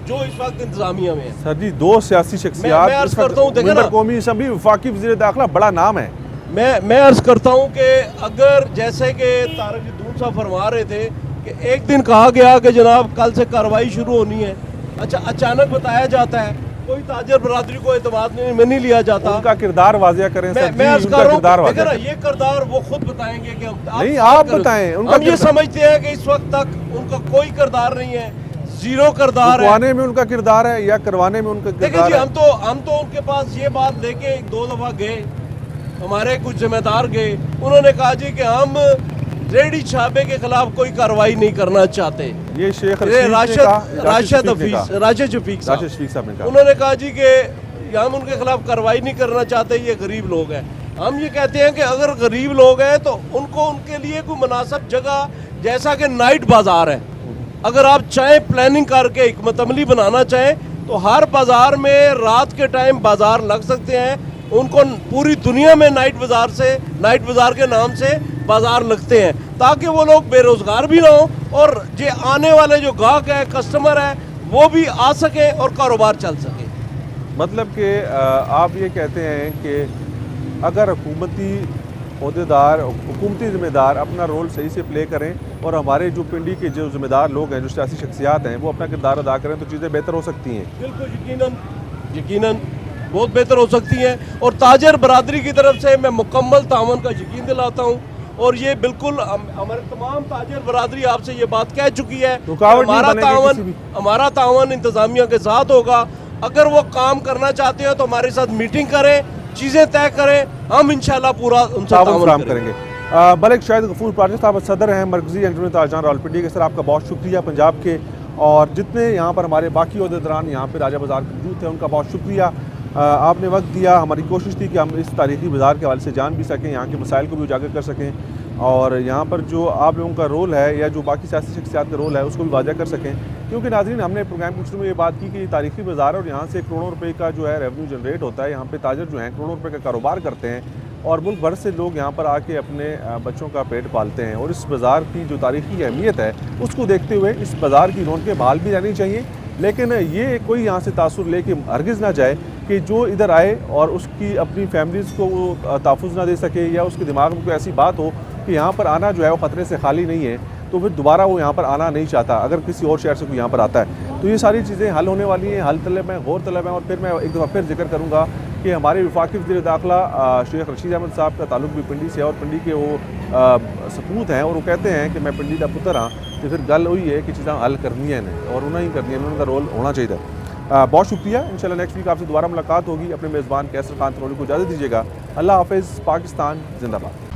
जो इस वक्त इंतजामिया में है। सर जी, दो सियासी शख्सियात, मैं अर्ज करता हूँ, देखिए ना, कौमी असम्बली वफाकी वज़ीर दाखिला बड़ा नाम है। मैं अर्ज करता हूँ कि अगर जैसे कि तारक जदून साहब फरमा रहे थे कि एक दिन कहा गया कि जनाब कल से कार्रवाई शुरू होनी है, अच्छा अचानक बताया जाता है, कोई ताजर बरादरी को एतमाद में नहीं लिया जाता। उनका किरदार वाज़िया करें सर जी, मैं अर्ज कर रहा हूँ, देखिए ना, ये किरदार वो खुद बताएंगे कि नहीं, आप बताएं। हम ये समझते हैं कि इस वक्त तक उनका कोई किरदार नहीं है, जीरो किरदार है। रुकवाने में उनका किरदार है या करवाने में उनका किरदार देखिए जी, है? हम तो उनके पास ये बात लेके 2 दफ़ा गए, हमारे कुछ जिम्मेदार गए, उन्होंने कहा जी कि हम रेडी छापे के खिलाफ कोई कार्रवाई नहीं करना चाहते। ये शेख राशिद शफीक साहब ने कहा, उन्होंने कहा जी कि हम उनके खिलाफ कार्रवाई नहीं करना चाहते, ये गरीब लोग हैं। हम ये कहते हैं कि अगर गरीब लोग हैं तो उनको उनके लिए कोई मुनासिब जगह, जैसा कि नाइट बाजार है, अगर आप चाहें प्लानिंग करके हिकमत अमली बनाना चाहें तो हर बाजार में रात के टाइम बाजार लग सकते हैं। उनको पूरी दुनिया में नाइट बाजार के नाम से बाजार लगते हैं, ताकि वो लोग बेरोजगार भी ना हो और जो आने वाले जो ग्राहक है, कस्टमर है, वो भी आ सके और कारोबार चल सके। मतलब कि आप ये कहते हैं कि अगर हुकूमती अहदेदार, हुकूमती ज़िम्मेदार अपना रोल सही से प्ले करें और हमारे जो पिंडी के जो ज़िम्मेदार लोग हैं, जो सियासी शख्सियात हैं, वो अपना किरदार अदा करें तो चीज़ें बेहतर हो सकती हैं। बिल्कुल, यकीनन बहुत बेहतर हो सकती हैं। और ताजर बरादरी की तरफ से मैं मुकम्मल तावन का यकीन दिलाता हूँ और ये बिल्कुल हमारे तमाम ताजर बरादरी आपसे ये बात कह चुकी है, हमारा तावन इंतज़ामिया के साथ होगा। अगर वो काम करना चाहते हो तो हमारे साथ मीटिंग करें, चीज़ें तय करें, हम इंशाल्लाह पूरा उनसे तावन करेंगे। मलिक शाहिद गफूर पार्टी साहब सदर हैं मरकज़ी अंजुमन ताजरान रावलपिंडी के। सर, आपका बहुत शुक्रिया। पंजाब के और जितने यहाँ पर हमारे बाकी अहदेदारान यहाँ पर राजा बाज़ार मौजूद थे, उनका बहुत शुक्रिया। आपने वक्त दिया। हमारी कोशिश थी कि हम इस तारीख़ी बाज़ार के हवाले से जान भी सकें, यहाँ के मसाइल को भी उजागर कर सकें और यहाँ पर जो आप लोगों का रोल है या जो बाकी सियासी शख्सियात का रोल है उसको भी वाज़ह कर सकें। क्योंकि नाज़रीन, हमने प्रोग्राम के शुरू में ये बात की कि तारीख़ी बाज़ार और यहाँ से करोड़ों रुपए का जो है रेवेन्यू जनरेट होता है। यहाँ पे ताजर जो हैं करोड़ों रुपए का कारोबार करते हैं और मुल्क भर से लोग यहाँ पर आके अपने बच्चों का पेट पालते हैं। और इस बाज़ार की जो तारीख़ी अहमियत है उसको देखते हुए इस बाज़ार की रौनकें बहाल भी रहनी चाहिए। लेकिन ये कोई यहाँ से तासुर लेके हरगिज़ ना जाए कि जो इधर आए और उसकी अपनी फैमिलीज़ को वो तहफ़्फ़ुज़ ना दे सके या उसके दिमाग में कोई ऐसी बात हो कि यहाँ पर आना जो है वो ख़तरे से खाली नहीं है, तो फिर दोबारा वो यहाँ पर आना नहीं चाहता अगर किसी और शहर से कोई यहाँ पर आता है। तो ये सारी चीज़ें हल होने वाली हैं, हल तलब हैं, गौर तलब हैं। और फिर मैं एक दफ़ा फिर जिक्र करूँगा कि हमारे वफाकी वज़ीर दाखिला शेख रशीद अहमद साहब का ताल्लुक भी पिंडी से और पिंडी के वो सपूत हैं और वो कहते हैं कि मैं पिंडी का पुत्र हाँ। तो फिर गल वही है कि चीज़ें हल करनी है और उन्हें ही करनी है, उनका रोल होना चाहिए। बहुत शुक्रिया। इंशाल्लाह नेक्स्ट वीक आपसे दोबारा मुलाकात होगी। अपने मेज़बान कैसर खान तनोली को इजाज़त दीजिएगा। अल्लाह हाफ़िज़। पाकिस्तान जिंदाबाद।